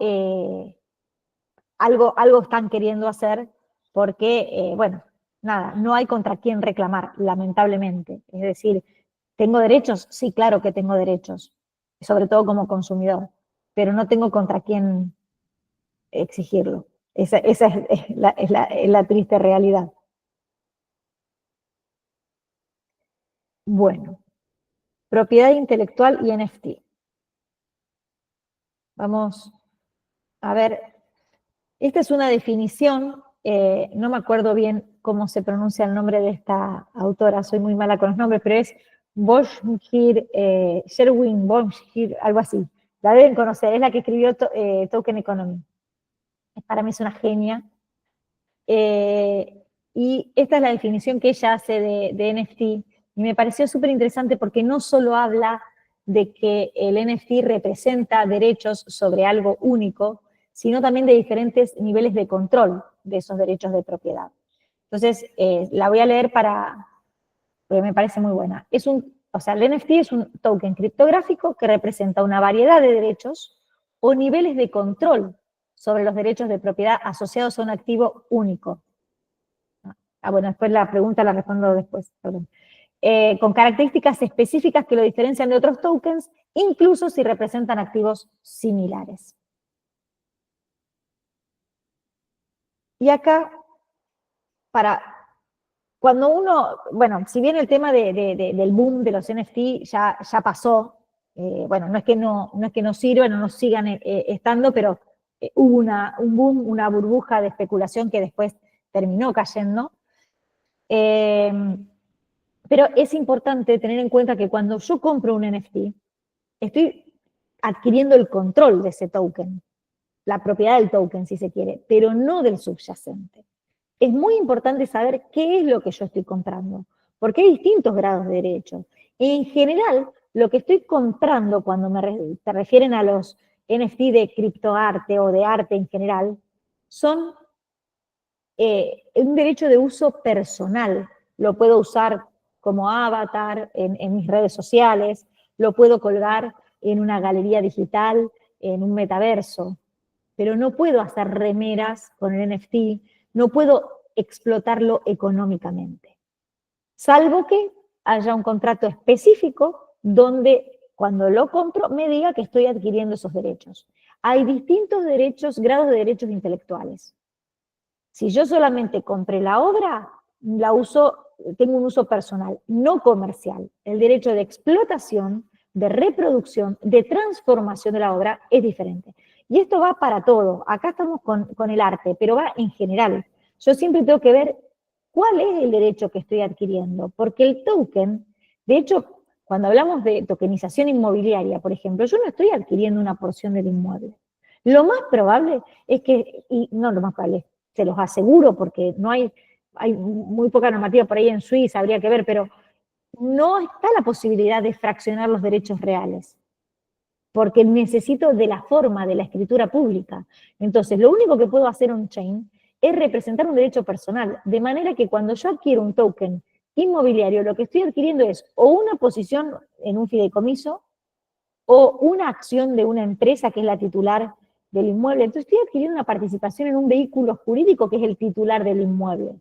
S2: algo están queriendo hacer porque, bueno, nada, no hay contra quién reclamar, lamentablemente. Es decir, ¿tengo derechos? Sí, claro que tengo derechos, sobre todo como consumidor, pero no tengo contra quién exigirlo. Esa es la triste realidad. Bueno, propiedad intelectual y NFT. Vamos a ver, esta es una definición, no me acuerdo bien cómo se pronuncia el nombre de esta autora, soy muy mala con los nombres, pero es Bolshir, Sherwin Bolshir, algo así. La deben conocer, es la que escribió Token Economy. Para mí es una genia. Y esta es la definición que ella hace de NFT, y me pareció súper interesante porque no solo habla de que el NFT representa derechos sobre algo único, sino también de diferentes niveles de control de esos derechos de propiedad. Entonces, la voy a leer porque me parece muy buena. O sea, el NFT es un token criptográfico que representa una variedad de derechos o niveles de control sobre los derechos de propiedad asociados a un activo único. Bueno, después la pregunta la respondo después, perdón. Con características específicas que lo diferencian de otros tokens, incluso si representan activos similares. Y acá, cuando uno, bueno, si bien el tema del boom de los NFT ya pasó, bueno, no es que no sirvan o no sigan estando, pero hubo un boom, una burbuja de especulación que después terminó cayendo. Pero es importante tener en cuenta que cuando yo compro un NFT, estoy adquiriendo el control de ese token, la propiedad del token, si se quiere, pero no del subyacente. Es muy importante saber qué es lo que yo estoy comprando, porque hay distintos grados de derecho. En general, lo que estoy comprando cuando te refieren a los NFT de criptoarte o de arte en general, son un derecho de uso personal. Lo puedo usar como avatar en mis redes sociales, lo puedo colgar en una galería digital, en un metaverso, pero no puedo hacer remeras con el NFT, no puedo explotarlo económicamente, salvo que haya un contrato específico donde cuando lo compro me diga que estoy adquiriendo esos derechos. Hay distintos derechos, grados de derechos intelectuales. Si yo solamente compré la obra, la uso, tengo un uso personal, no comercial. El derecho de explotación, de reproducción, de transformación de la obra es diferente. Y esto va para todo. Acá estamos con el arte, pero va en general. Yo siempre tengo que ver cuál es el derecho que estoy adquiriendo, porque el token, de hecho, cuando hablamos de tokenización inmobiliaria, por ejemplo, yo no estoy adquiriendo una porción del inmueble. Lo más probable es que, y no lo más probable, se los aseguro porque no hay muy poca normativa por ahí en Suiza, habría que ver, pero no está la posibilidad de fraccionar los derechos reales, porque necesito de la forma de la escritura pública. Entonces, lo único que puedo hacer on-chain es representar un derecho personal, de manera que cuando yo adquiero un token inmobiliario, lo que estoy adquiriendo es o una posición en un fideicomiso o una acción de una empresa que es la titular del inmueble. Entonces estoy adquiriendo una participación en un vehículo jurídico que es el titular del inmueble.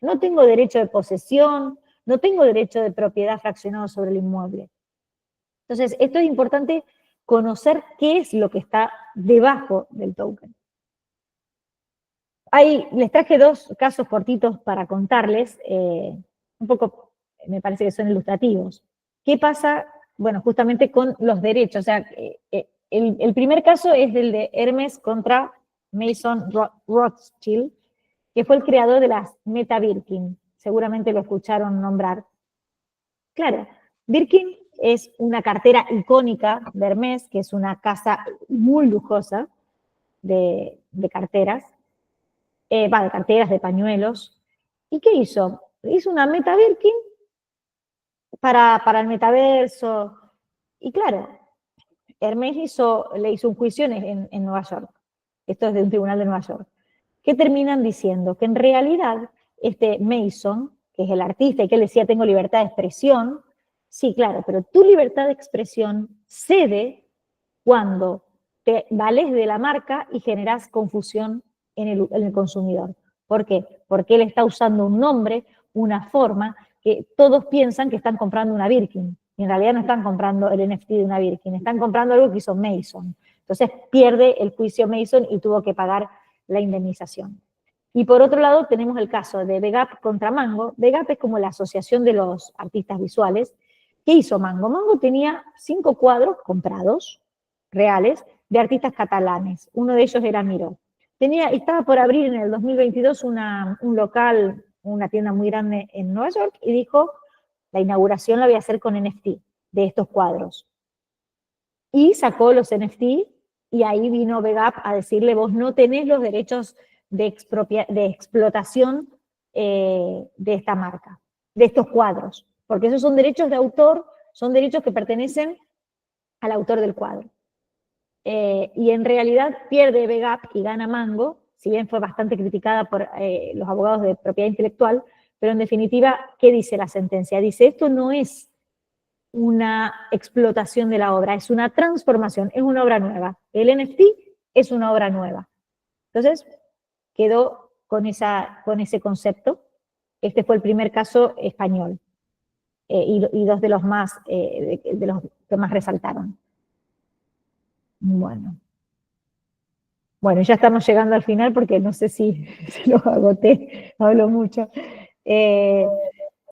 S2: No tengo derecho de posesión, no tengo derecho de propiedad fraccionado sobre el inmueble. Entonces, esto es importante conocer qué es lo que está debajo del token. Les traje 2 casos cortitos para contarles, un poco, me parece que son ilustrativos. ¿Qué pasa? Bueno, justamente con los derechos. O sea, el primer caso es el de Hermes contra Mason Rothschild, que fue el creador de las Meta Birkin. Seguramente lo escucharon nombrar. Claro, Birkin es una cartera icónica de Hermes, que es una casa muy lujosa de carteras, de carteras, de pañuelos. ¿Y qué hizo? Hizo una Meta Birkin para el metaverso. Y claro, Hermes le hizo un juicio en Nueva York. Esto es de un tribunal de Nueva York. ¿Qué terminan diciendo? Que en realidad este Mason, que es el artista y que él decía tengo libertad de expresión, sí, claro, pero tu libertad de expresión cede cuando te vales de la marca y generas confusión en el consumidor. ¿Por qué? Porque él está usando un nombre, una forma, que todos piensan que están comprando una Birkin. Y en realidad no están comprando el NFT de una Birkin, están comprando algo que hizo Mason. Entonces pierde el juicio Mason y tuvo que pagar la indemnización. Y por otro lado tenemos el caso de Begap contra Mango. Begap es como la asociación de los artistas visuales. ¿Qué hizo Mango? Mango tenía 5 cuadros comprados, reales, de artistas catalanes. Uno de ellos era Miró. Estaba por abrir en el 2022 un local, una tienda muy grande en Nueva York, y dijo, la inauguración la voy a hacer con NFT de estos cuadros. Y sacó los NFT, y ahí vino Begap a decirle, vos no tenés los derechos de explotación de esta marca, de estos cuadros, porque esos son derechos de autor, son derechos que pertenecen al autor del cuadro. Y en realidad pierde Begap y gana Mango, si bien fue bastante criticada por los abogados de propiedad intelectual, pero en definitiva, ¿qué dice la sentencia? Dice, esto no es una explotación de la obra, es una transformación, es una obra nueva. El NFT es una obra nueva. Entonces, quedó con ese concepto. Este fue el primer caso español, y 2 de los que más resaltaron. Bueno, ya estamos llegando al final porque no sé si los agoté, hablo mucho.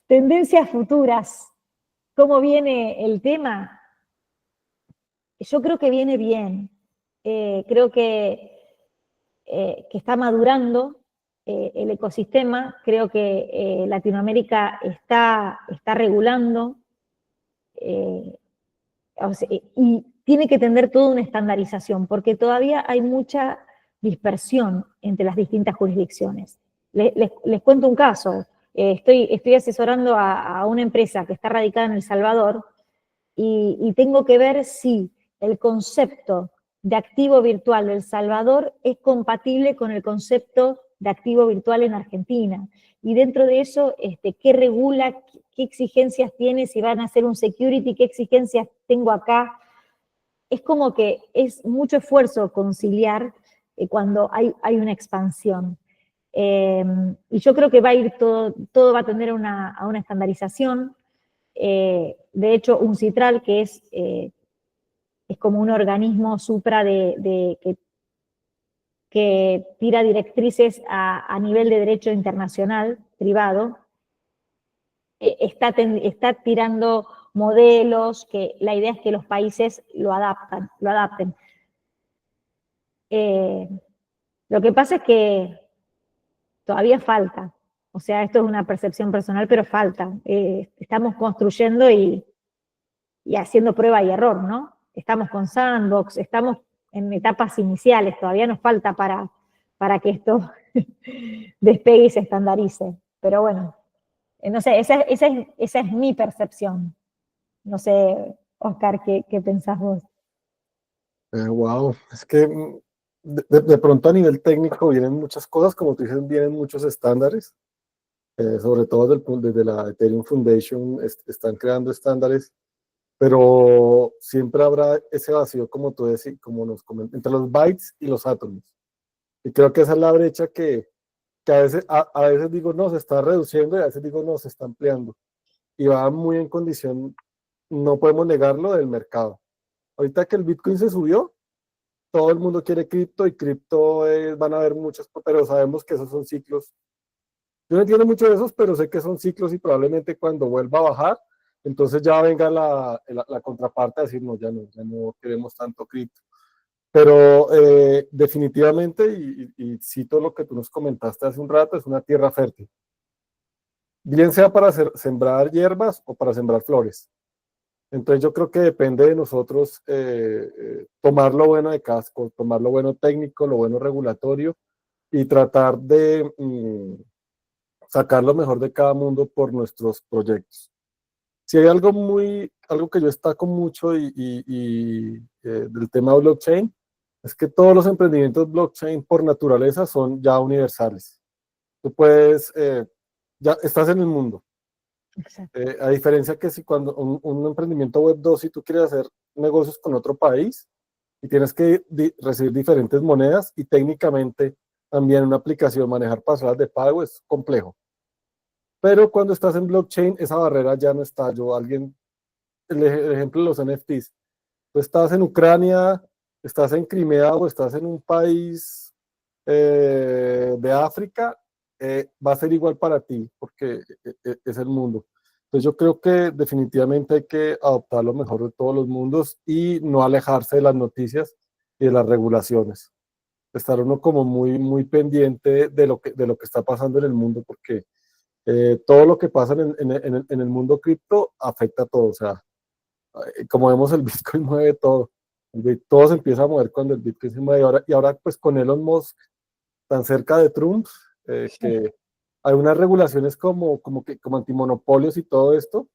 S2: Tendencias futuras. ¿Cómo viene el tema? Yo creo que viene bien. Creo que está madurando el ecosistema. Creo que Latinoamérica está regulando. Y tiene que tener toda una estandarización, porque todavía hay mucha dispersión entre las distintas jurisdicciones. Les cuento un caso. Estoy asesorando a una empresa que está radicada en El Salvador, y tengo que ver si el concepto de activo virtual de El Salvador es compatible con el concepto de activo virtual en Argentina. Y dentro de eso, ¿qué regula? ¿Qué exigencias tiene? Si van a hacer un security, ¿qué exigencias tengo acá? Es como que es mucho esfuerzo conciliar cuando hay una expansión. Y yo creo que va a ir todo va a tender a una estandarización. De hecho, UNCITRAL, que es como un organismo supra que tira directrices a nivel de derecho internacional, privado, está tirando modelos, que la idea es que los países lo adapten. Lo que pasa es que todavía falta. O sea, esto es una percepción personal, pero falta. Estamos construyendo y y haciendo prueba y error, ¿no? Estamos con Sandbox, estamos en etapas iniciales, todavía nos falta para que esto despegue y se estandarice. Pero bueno, no sé, esa es mi percepción. No sé, Oscar, ¿qué pensás vos?
S1: Wow, es que de pronto a nivel técnico vienen muchas cosas, como tú dices, vienen muchos estándares, sobre todo desde la Ethereum Foundation están creando estándares, pero siempre habrá ese vacío, como tú decís, como nos comentas, entre los bytes y los átomos. Y creo que esa es la brecha que a veces digo, no, se está reduciendo y a veces digo, no, se está ampliando. Y va muy en condición, no podemos negarlo, del mercado. Ahorita que el Bitcoin se subió, todo el mundo quiere cripto y cripto van a haber muchas, pero sabemos que esos son ciclos. Yo no entiendo mucho de esos, pero sé que son ciclos y probablemente cuando vuelva a bajar, entonces ya venga la contraparte a decir, no, ya no queremos tanto cripto. Pero definitivamente, y cito lo que tú nos comentaste hace un rato, es una tierra fértil. Bien sea para sembrar hierbas o para sembrar flores. Entonces yo creo que depende de nosotros tomar lo bueno de casco, tomar lo bueno técnico, lo bueno regulatorio y tratar de sacar lo mejor de cada mundo por nuestros proyectos. Si hay algo que yo destaco mucho del tema blockchain, es que todos los emprendimientos blockchain por naturaleza son ya universales. Tú puedes, ya estás en el mundo.
S2: Exacto.
S1: A diferencia que si cuando un emprendimiento web 2, si tú quieres hacer negocios con otro país y tienes que recibir diferentes monedas y técnicamente también una aplicación manejar pasadas de pago es complejo. Pero cuando estás en blockchain, esa barrera ya no está. El ejemplo de los NFTs. Tú estás en Ucrania, estás en Crimea o estás en un país de África, va a ser igual para ti porque es el mundo. Entonces yo creo que definitivamente hay que adoptar lo mejor de todos los mundos y no alejarse de las noticias y de las regulaciones. Estar uno como muy pendiente de lo que está pasando en el mundo porque todo lo que pasa en el mundo cripto afecta a todo. O sea, como vemos el Bitcoin mueve todo. Todo se empieza a mover cuando el Bitcoin se mueve. Y ahora pues con Elon Musk tan cerca de Trump, que hay unas regulaciones como antimonopolios y todo esto,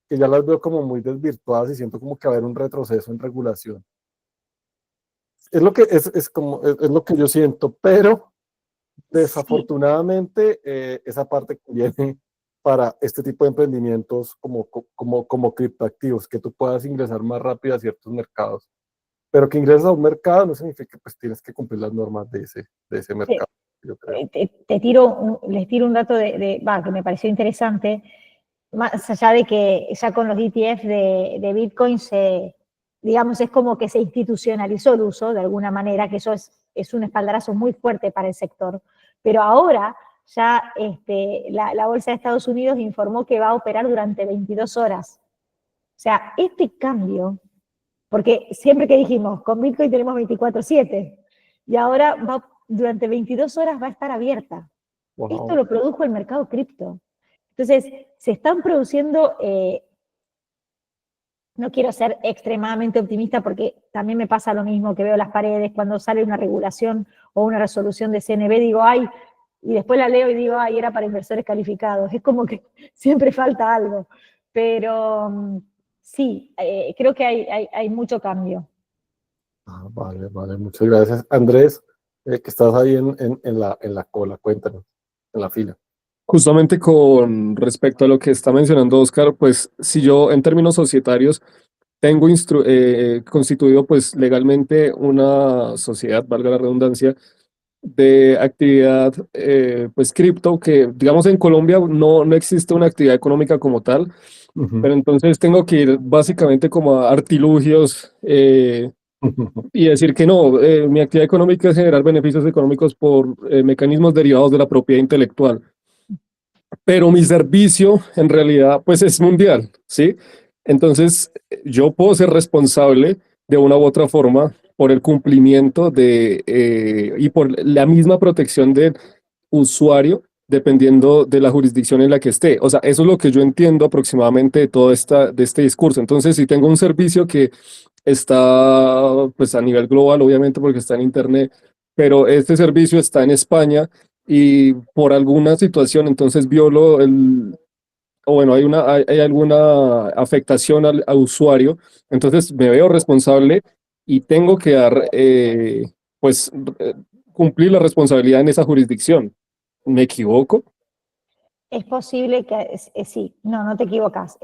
S1: que ya las veo como muy desvirtuadas y siento como que va a haber un retroceso en regulación. Es lo que, es lo que yo siento, pero desafortunadamente esa parte viene para este tipo de emprendimientos como criptoactivos, que tú puedas ingresar más rápido a ciertos mercados. Pero que ingreses a un mercado no significa que pues tienes que cumplir las normas de ese mercado. Yo creo.
S2: Les tiro un dato que me pareció interesante, más allá de que ya con los ETF de Bitcoin digamos, es como que se institucionalizó el uso de alguna manera, que eso es un espaldarazo muy fuerte para el sector. Pero ahora ya la Bolsa de Estados Unidos informó que va a operar durante 22 horas. O sea, este cambio, porque siempre que dijimos, con Bitcoin tenemos 24/7, y ahora durante 22 horas va a estar abierta.
S1: Wow.
S2: Esto lo produjo el mercado cripto. Entonces, se están produciendo, no quiero ser extremadamente optimista porque también me pasa lo mismo que veo las paredes, cuando sale una regulación o una resolución de CNB, digo, ay, y después la leo y digo, ay, era para inversores calificados. Es como que siempre falta algo. Pero sí, creo que hay mucho cambio.
S1: Vale, muchas gracias. Andrés, que estás ahí en la cola, cuéntanos, en la fila.
S3: Justamente con respecto a lo que está mencionando Oscar, pues si yo en términos societarios tengo constituido pues legalmente una sociedad, valga la redundancia, de actividad pues cripto, que digamos en Colombia no existe una actividad económica como tal, pero entonces tengo que ir básicamente como a artilugios y decir que no, mi actividad económica es generar beneficios económicos por mecanismos derivados de la propiedad intelectual. Pero mi servicio en realidad pues es mundial, ¿sí? Entonces yo puedo ser responsable de una u otra forma por el cumplimiento y por la misma protección del usuario dependiendo de la jurisdicción en la que esté. O sea, eso es lo que yo entiendo aproximadamente de de este discurso. Entonces, si tengo un servicio que está pues a nivel global, obviamente porque está en internet, pero este servicio está en España y por alguna situación entonces violo o bueno, hay alguna afectación al usuario, entonces me veo responsable y tengo que dar, pues, cumplir la responsabilidad en esa jurisdicción. ¿Me equivoco?
S2: Es posible que sí, no, no te equivocas.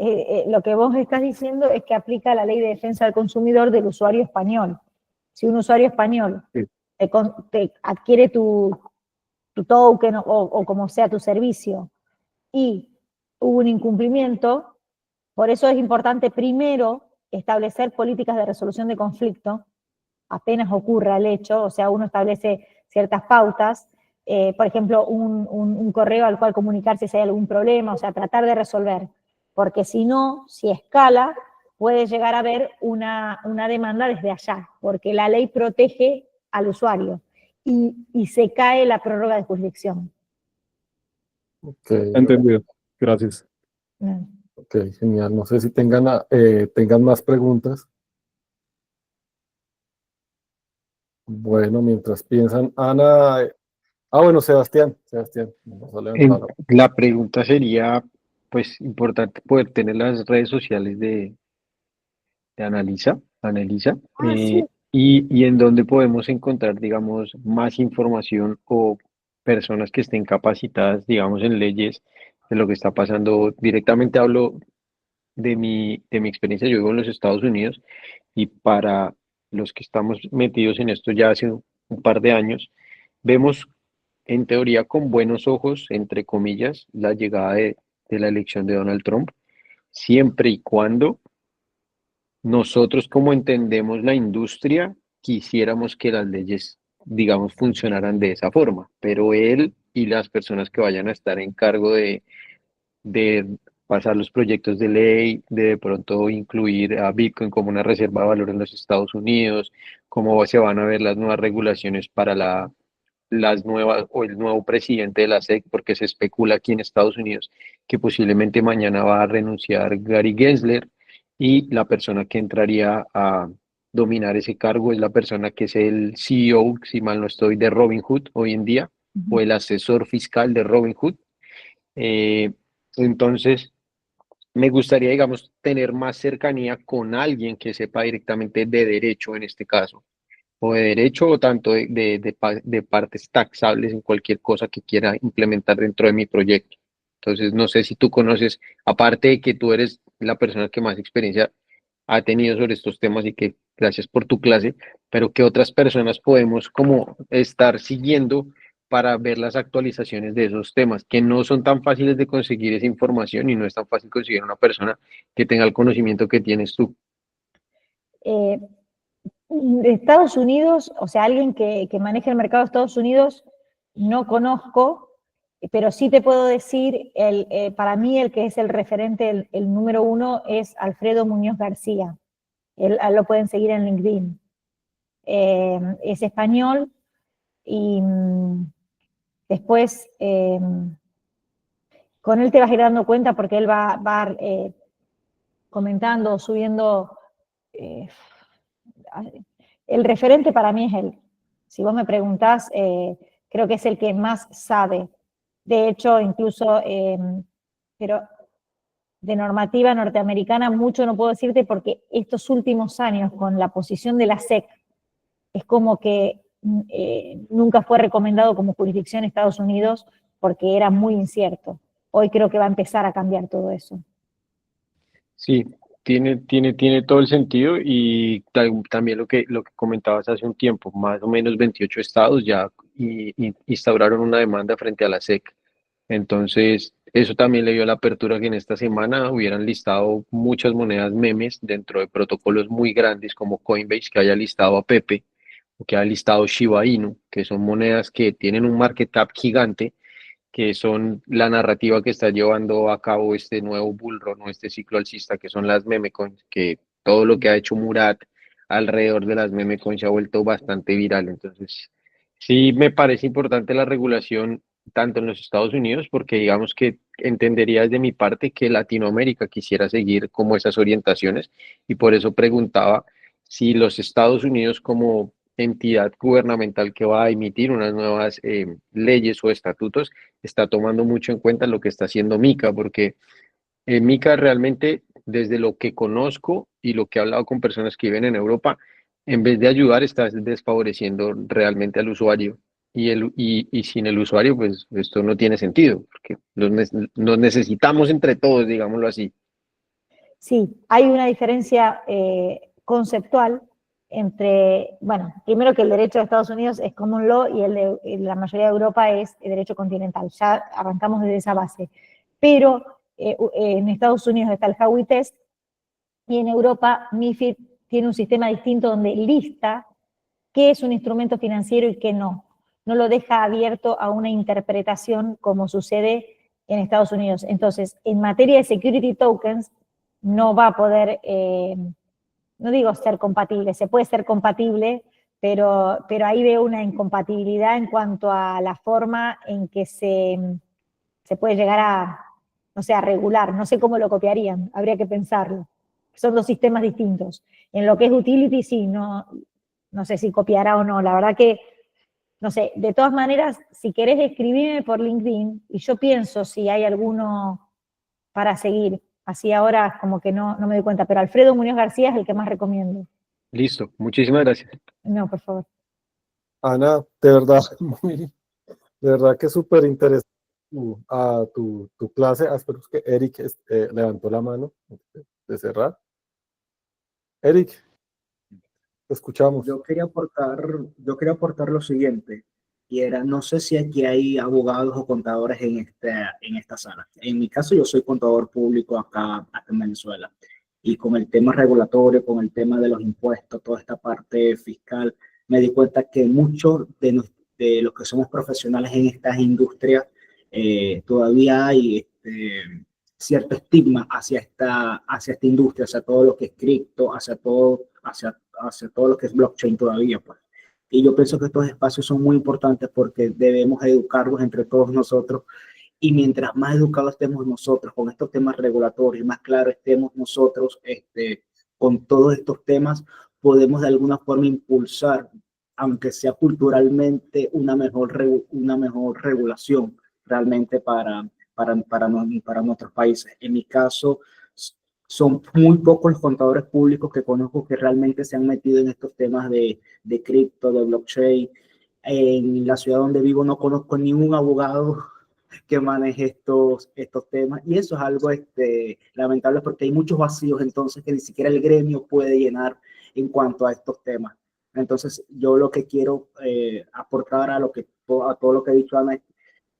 S2: Lo que vos estás diciendo es que aplica la ley de defensa del consumidor del usuario español. Si un usuario español
S3: Sí.
S2: te adquiere tu token o como sea tu servicio y hubo un incumplimiento, por eso es importante primero establecer políticas de resolución de conflicto apenas ocurra el hecho, o sea, uno establece ciertas pautas, por ejemplo, un correo al cual comunicarse si hay algún problema, o sea, tratar de resolver, porque si no, si escala, puede llegar a haber una demanda desde allá, porque la ley protege al usuario y se cae la prórroga de jurisdicción.
S1: Ok,
S3: Entendido. Gracias.
S2: Mm.
S1: ok, genial. No sé si tengan más preguntas. Bueno, mientras piensan, Ana, bueno, Sebastián, nos ha levantado la mano.
S4: La pregunta sería, pues, importante poder tener las redes sociales de Anelisa,
S2: Sí.
S4: y en dónde podemos encontrar, digamos, más información o personas que estén capacitadas, digamos, en leyes de lo que está pasando. Directamente hablo de mi experiencia, yo vivo en los Estados Unidos y para los que estamos metidos en esto ya hace un par de años, vemos en teoría con buenos ojos, entre comillas, la llegada de la elección de Donald Trump, siempre y cuando nosotros, como entendemos la industria, quisiéramos que las leyes, digamos, funcionaran de esa forma, pero él y las personas que vayan a estar en cargo de pasar los proyectos de ley, de pronto incluir a Bitcoin como una reserva de valor en los Estados Unidos, cómo se van a ver las nuevas regulaciones para las nuevas o el nuevo presidente de la SEC, porque se especula aquí en Estados Unidos que posiblemente mañana va a renunciar Gary Gensler y la persona que entraría a dominar ese cargo es la persona que es el CEO, si mal no estoy, de Robinhood hoy en día, o el asesor fiscal de Robinhood. Eh, entonces, me gustaría, digamos, tener más cercanía con alguien que sepa directamente de derecho en este caso, o de derecho o tanto de partes taxables en cualquier cosa que quiera implementar dentro de mi proyecto. Entonces, no sé si tú conoces, aparte de que tú eres la persona que más experiencia ha tenido sobre estos temas y que gracias por tu clase, pero qué otras personas podemos como estar siguiendo para ver las actualizaciones de esos temas, que no son tan fáciles de conseguir esa información y no es tan fácil conseguir una persona que tenga el conocimiento que tienes tú.
S2: Eh, de Estados Unidos, o sea, alguien que maneje el mercado de Estados Unidos, no conozco, pero sí te puedo decir, para mí el que es el referente, el número uno es Alfredo Muñoz García. Lo pueden seguir en LinkedIn. Es español y después con él te vas a ir dando cuenta porque él va comentando, subiendo. eh, el referente para mí es él. Si vos me preguntás, creo que es el que más sabe. De hecho, incluso, pero de normativa norteamericana mucho no puedo decirte porque estos últimos años con la posición de la SEC es como que nunca fue recomendado como jurisdicción en Estados Unidos porque era muy incierto. Hoy creo que va a empezar a cambiar todo eso.
S4: Sí, tiene todo el sentido y también lo que comentabas hace un tiempo, más o menos 28 estados ya instauraron una demanda frente a la SEC. Entonces, eso también le dio la apertura que en esta semana hubieran listado muchas monedas memes dentro de protocolos muy grandes como Coinbase, que haya listado a Pepe o que haya listado Shiba Inu, que son monedas que tienen un market cap gigante, que son la narrativa que está llevando a cabo este nuevo bull run o este ciclo alcista, que son las meme coins, que todo lo que ha hecho Murat alrededor de las meme coins se ha vuelto bastante viral. Entonces, sí me parece importante la regulación tanto en los Estados Unidos, porque digamos que entendería desde mi parte que Latinoamérica quisiera seguir como esas orientaciones y por eso preguntaba si los Estados Unidos como entidad gubernamental que va a emitir unas nuevas leyes o estatutos está tomando mucho en cuenta lo que está haciendo Mica, porque Mica realmente, desde lo que conozco y lo que he hablado con personas que viven en Europa, en vez de ayudar, está desfavoreciendo realmente al usuario. Y sin el usuario, pues esto no tiene sentido, porque nos necesitamos entre todos, digámoslo así.
S2: Sí, hay una diferencia conceptual entre, bueno, primero que el derecho de Estados Unidos es common law y el de la mayoría de Europa es el derecho continental. Ya arrancamos desde esa base. Pero en Estados Unidos está el Howey Test y en Europa MiFID tiene un sistema distinto donde lista qué es un instrumento financiero y qué no. No lo deja abierto a una interpretación como sucede en Estados Unidos. Entonces, en materia de security tokens, no va a poder, no digo ser compatible, se puede ser compatible, pero ahí veo una incompatibilidad en cuanto a la forma en que se puede llegar a, no sé, a regular. No sé cómo lo copiarían, habría que pensarlo. Son dos sistemas distintos. En lo que es utility, sí, no sé si copiará o no. La verdad que, no sé, de todas maneras, si querés escribirme por LinkedIn, y yo pienso si hay alguno para seguir. Así ahora como que no me doy cuenta, pero Alfredo Muñoz García es el que más recomiendo.
S4: Listo, muchísimas gracias.
S2: No, por favor.
S1: Ana, de verdad, de verdad que súper interesante tu clase. Espero que Eric levantó la mano de cerrar. Eric, te escuchamos.
S5: Yo quería aportar lo siguiente, y era, no sé si aquí hay abogados o contadores en esta sala. En mi caso, yo soy contador público acá en Venezuela, y con el tema regulatorio, con el tema de los impuestos, toda esta parte fiscal, me di cuenta que muchos de los que somos profesionales en estas industrias, todavía hay cierto estigma hacia esta industria, hacia todo lo que es cripto, hacia todo lo que es blockchain todavía, pues. Y yo pienso que estos espacios son muy importantes porque debemos educarnos entre todos nosotros, y mientras más educados estemos nosotros con estos temas regulatorios, más claro estemos nosotros con todos estos temas, podemos de alguna forma impulsar, aunque sea culturalmente, una mejor regulación realmente para nuestros países. En mi caso, son muy pocos los contadores públicos que conozco que realmente se han metido en estos temas de cripto, de blockchain. En la ciudad donde vivo no conozco ni un abogado que maneje estos temas, y eso es algo lamentable, porque hay muchos vacíos entonces que ni siquiera el gremio puede llenar en cuanto a estos temas. Entonces yo lo que quiero aportar a todo lo que ha dicho Ana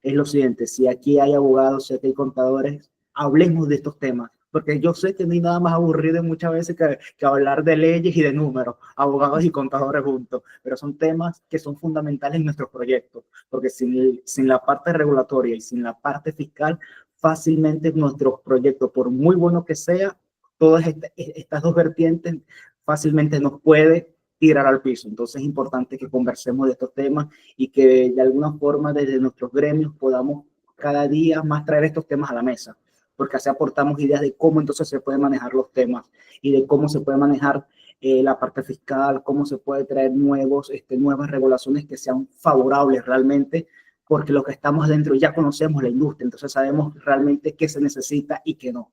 S5: es lo siguiente: si aquí hay abogados, si aquí hay contadores, hablemos de estos temas, porque yo sé que no hay nada más aburrido muchas veces que hablar de leyes y de números, abogados y contadores juntos, pero son temas que son fundamentales en nuestros proyectos, porque sin la parte regulatoria y sin la parte fiscal, fácilmente nuestros proyectos, por muy bueno que sea, todas estas dos vertientes fácilmente nos puede tirar al piso. Entonces es importante que conversemos de estos temas y que de alguna forma desde nuestros gremios podamos cada día más traer estos temas a la mesa, porque así aportamos ideas de cómo entonces se pueden manejar los temas y de cómo se puede manejar la parte fiscal, cómo se puede traer nuevas regulaciones que sean favorables realmente, porque los que estamos dentro ya conocemos la industria, entonces sabemos realmente qué se necesita y qué no.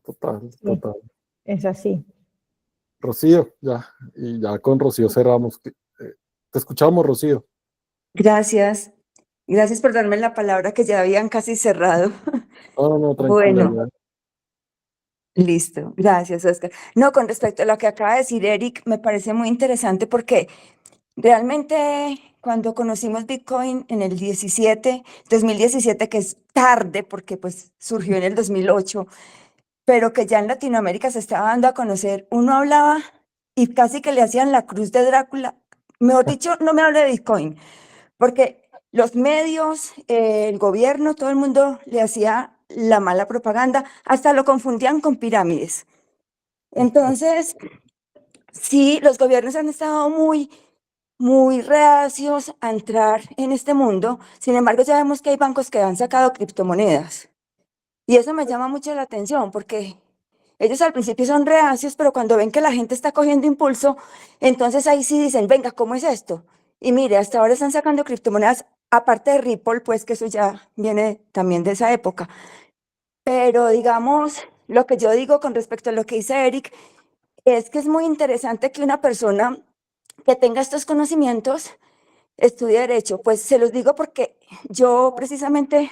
S1: Total,
S2: Sí.
S1: total.
S2: Es así.
S1: Rocío, y ya con Rocío cerramos. Te escuchamos, Rocío.
S6: Gracias. Gracias por darme la palabra, que ya habían casi cerrado.
S1: No, tranquila.
S6: Bueno, listo. Gracias, Oscar. No, con respecto a lo que acaba de decir Eric, me parece muy interesante porque realmente cuando conocimos Bitcoin en el 2017, que es tarde porque pues surgió en el 2008, pero que ya en Latinoamérica se estaba dando a conocer, uno hablaba y casi que le hacían la cruz de Drácula. Mejor dicho, no me hable de Bitcoin, porque los medios, el gobierno, todo el mundo le hacía la mala propaganda, hasta lo confundían con pirámides. Entonces, sí, los gobiernos han estado muy muy reacios a entrar en este mundo. Sin embargo, ya vemos que hay bancos que han sacado criptomonedas. Y eso me llama mucho la atención porque ellos al principio son reacios, pero cuando ven que la gente está cogiendo impulso, entonces ahí sí dicen, venga, ¿cómo es esto? Y mire, hasta ahora están sacando criptomonedas, aparte de Ripple, pues que eso ya viene también de esa época. Pero digamos, lo que yo digo con respecto a lo que dice Eric, es que es muy interesante que una persona que tenga estos conocimientos estudie derecho. Pues se los digo porque yo precisamente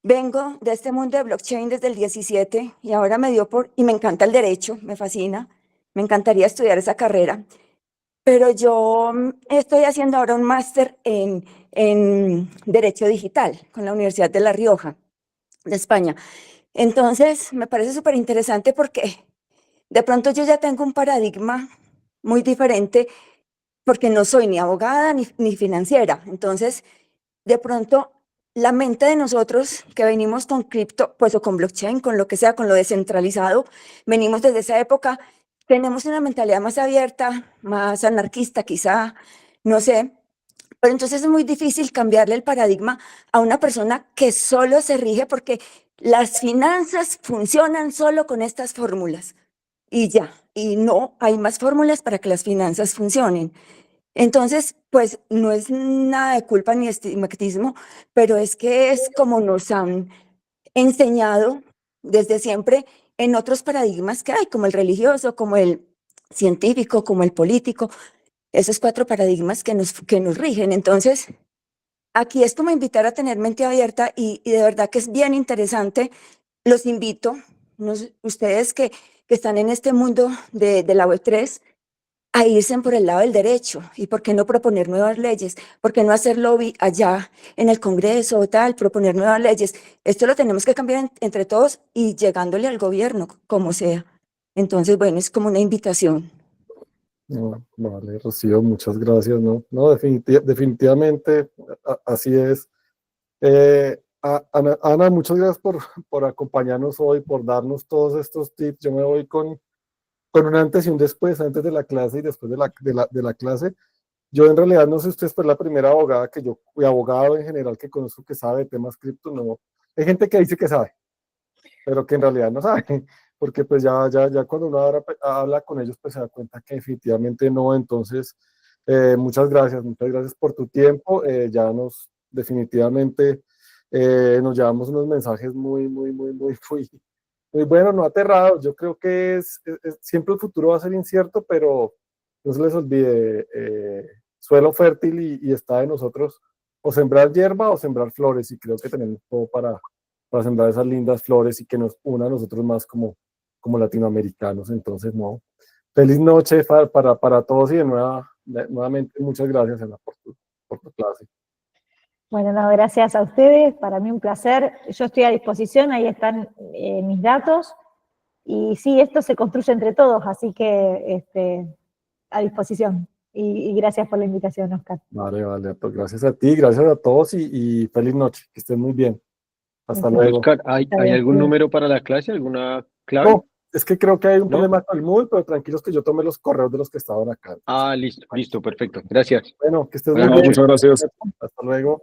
S6: vengo de este mundo de blockchain desde el 17 y ahora me dio por, y me encanta el derecho, me fascina, me encantaría estudiar esa carrera, pero yo estoy haciendo ahora un máster en Derecho Digital con la Universidad de La Rioja, de España. Entonces, me parece súper interesante porque de pronto yo ya tengo un paradigma muy diferente porque no soy ni abogada ni financiera. Entonces, de pronto, la mente de nosotros que venimos con cripto, pues o con blockchain, con lo que sea, con lo descentralizado, venimos desde esa época, tenemos una mentalidad más abierta, más anarquista quizá, no sé, pero entonces es muy difícil cambiarle el paradigma a una persona que solo se rige porque las finanzas funcionan solo con estas fórmulas y ya, y no hay más fórmulas para que las finanzas funcionen. Entonces, pues no es nada de culpa ni estigmatismo, pero es que es como nos han enseñado desde siempre en otros paradigmas que hay, como el religioso, como el científico, como el político, esos cuatro paradigmas que nos rigen. Entonces, aquí es como invitar a tener mente abierta y de verdad que es bien interesante. Los invito, ustedes que están en este mundo de la Web3, a irse por el lado del derecho. ¿Y por qué no proponer nuevas leyes? ¿Por qué no hacer lobby allá en el Congreso o tal, proponer nuevas leyes? Esto lo tenemos que cambiar entre todos y llegándole al gobierno, como sea. Entonces, bueno, es como una invitación.
S1: No, vale, Rocío, muchas gracias, ¿no? No, definitivamente, así es. Ana, muchas gracias por acompañarnos hoy, por darnos todos estos tips. Yo me voy con un antes y un después, antes de la clase y después de la clase. Yo en realidad no sé, usted es pues la primera abogada que yo, y abogado en general que conozco que sabe de temas cripto, no. Hay gente que dice que sabe, pero que en realidad no sabe, porque pues ya cuando uno habla con ellos, pues se da cuenta que definitivamente no. Entonces, muchas gracias por tu tiempo. Ya definitivamente nos llevamos unos mensajes muy buenos, no aterrados. Yo creo que siempre el futuro va a ser incierto, pero no se les olvide, suelo fértil y está de nosotros o sembrar hierba o sembrar flores, y creo que tenemos todo para sembrar esas lindas flores y que nos una a nosotros más como latinoamericanos. Entonces, no. Feliz noche para todos y nuevamente muchas gracias, Ana, por tu clase.
S2: Bueno, no, gracias a ustedes, para mí un placer. Yo estoy a disposición, ahí están mis datos. Y sí, esto se construye entre todos, así que a disposición. Y gracias por la invitación, Oscar.
S1: Vale, pues gracias a ti, gracias a todos y feliz noche, que estén muy bien. Hasta luego.
S4: Oscar, ¿hay
S2: bien,
S4: algún
S2: sí.
S4: número para la clase? ¿Alguna clave?
S1: No, es que creo que hay un
S4: ¿No?
S1: problema con el Moodle, pero tranquilos que yo tomé los correos de los que estaban acá.
S4: Ah, listo, perfecto. Gracias.
S1: Bueno, que estés
S4: Buenas
S1: muy bien.
S3: Muchas gracias.
S1: Hasta luego.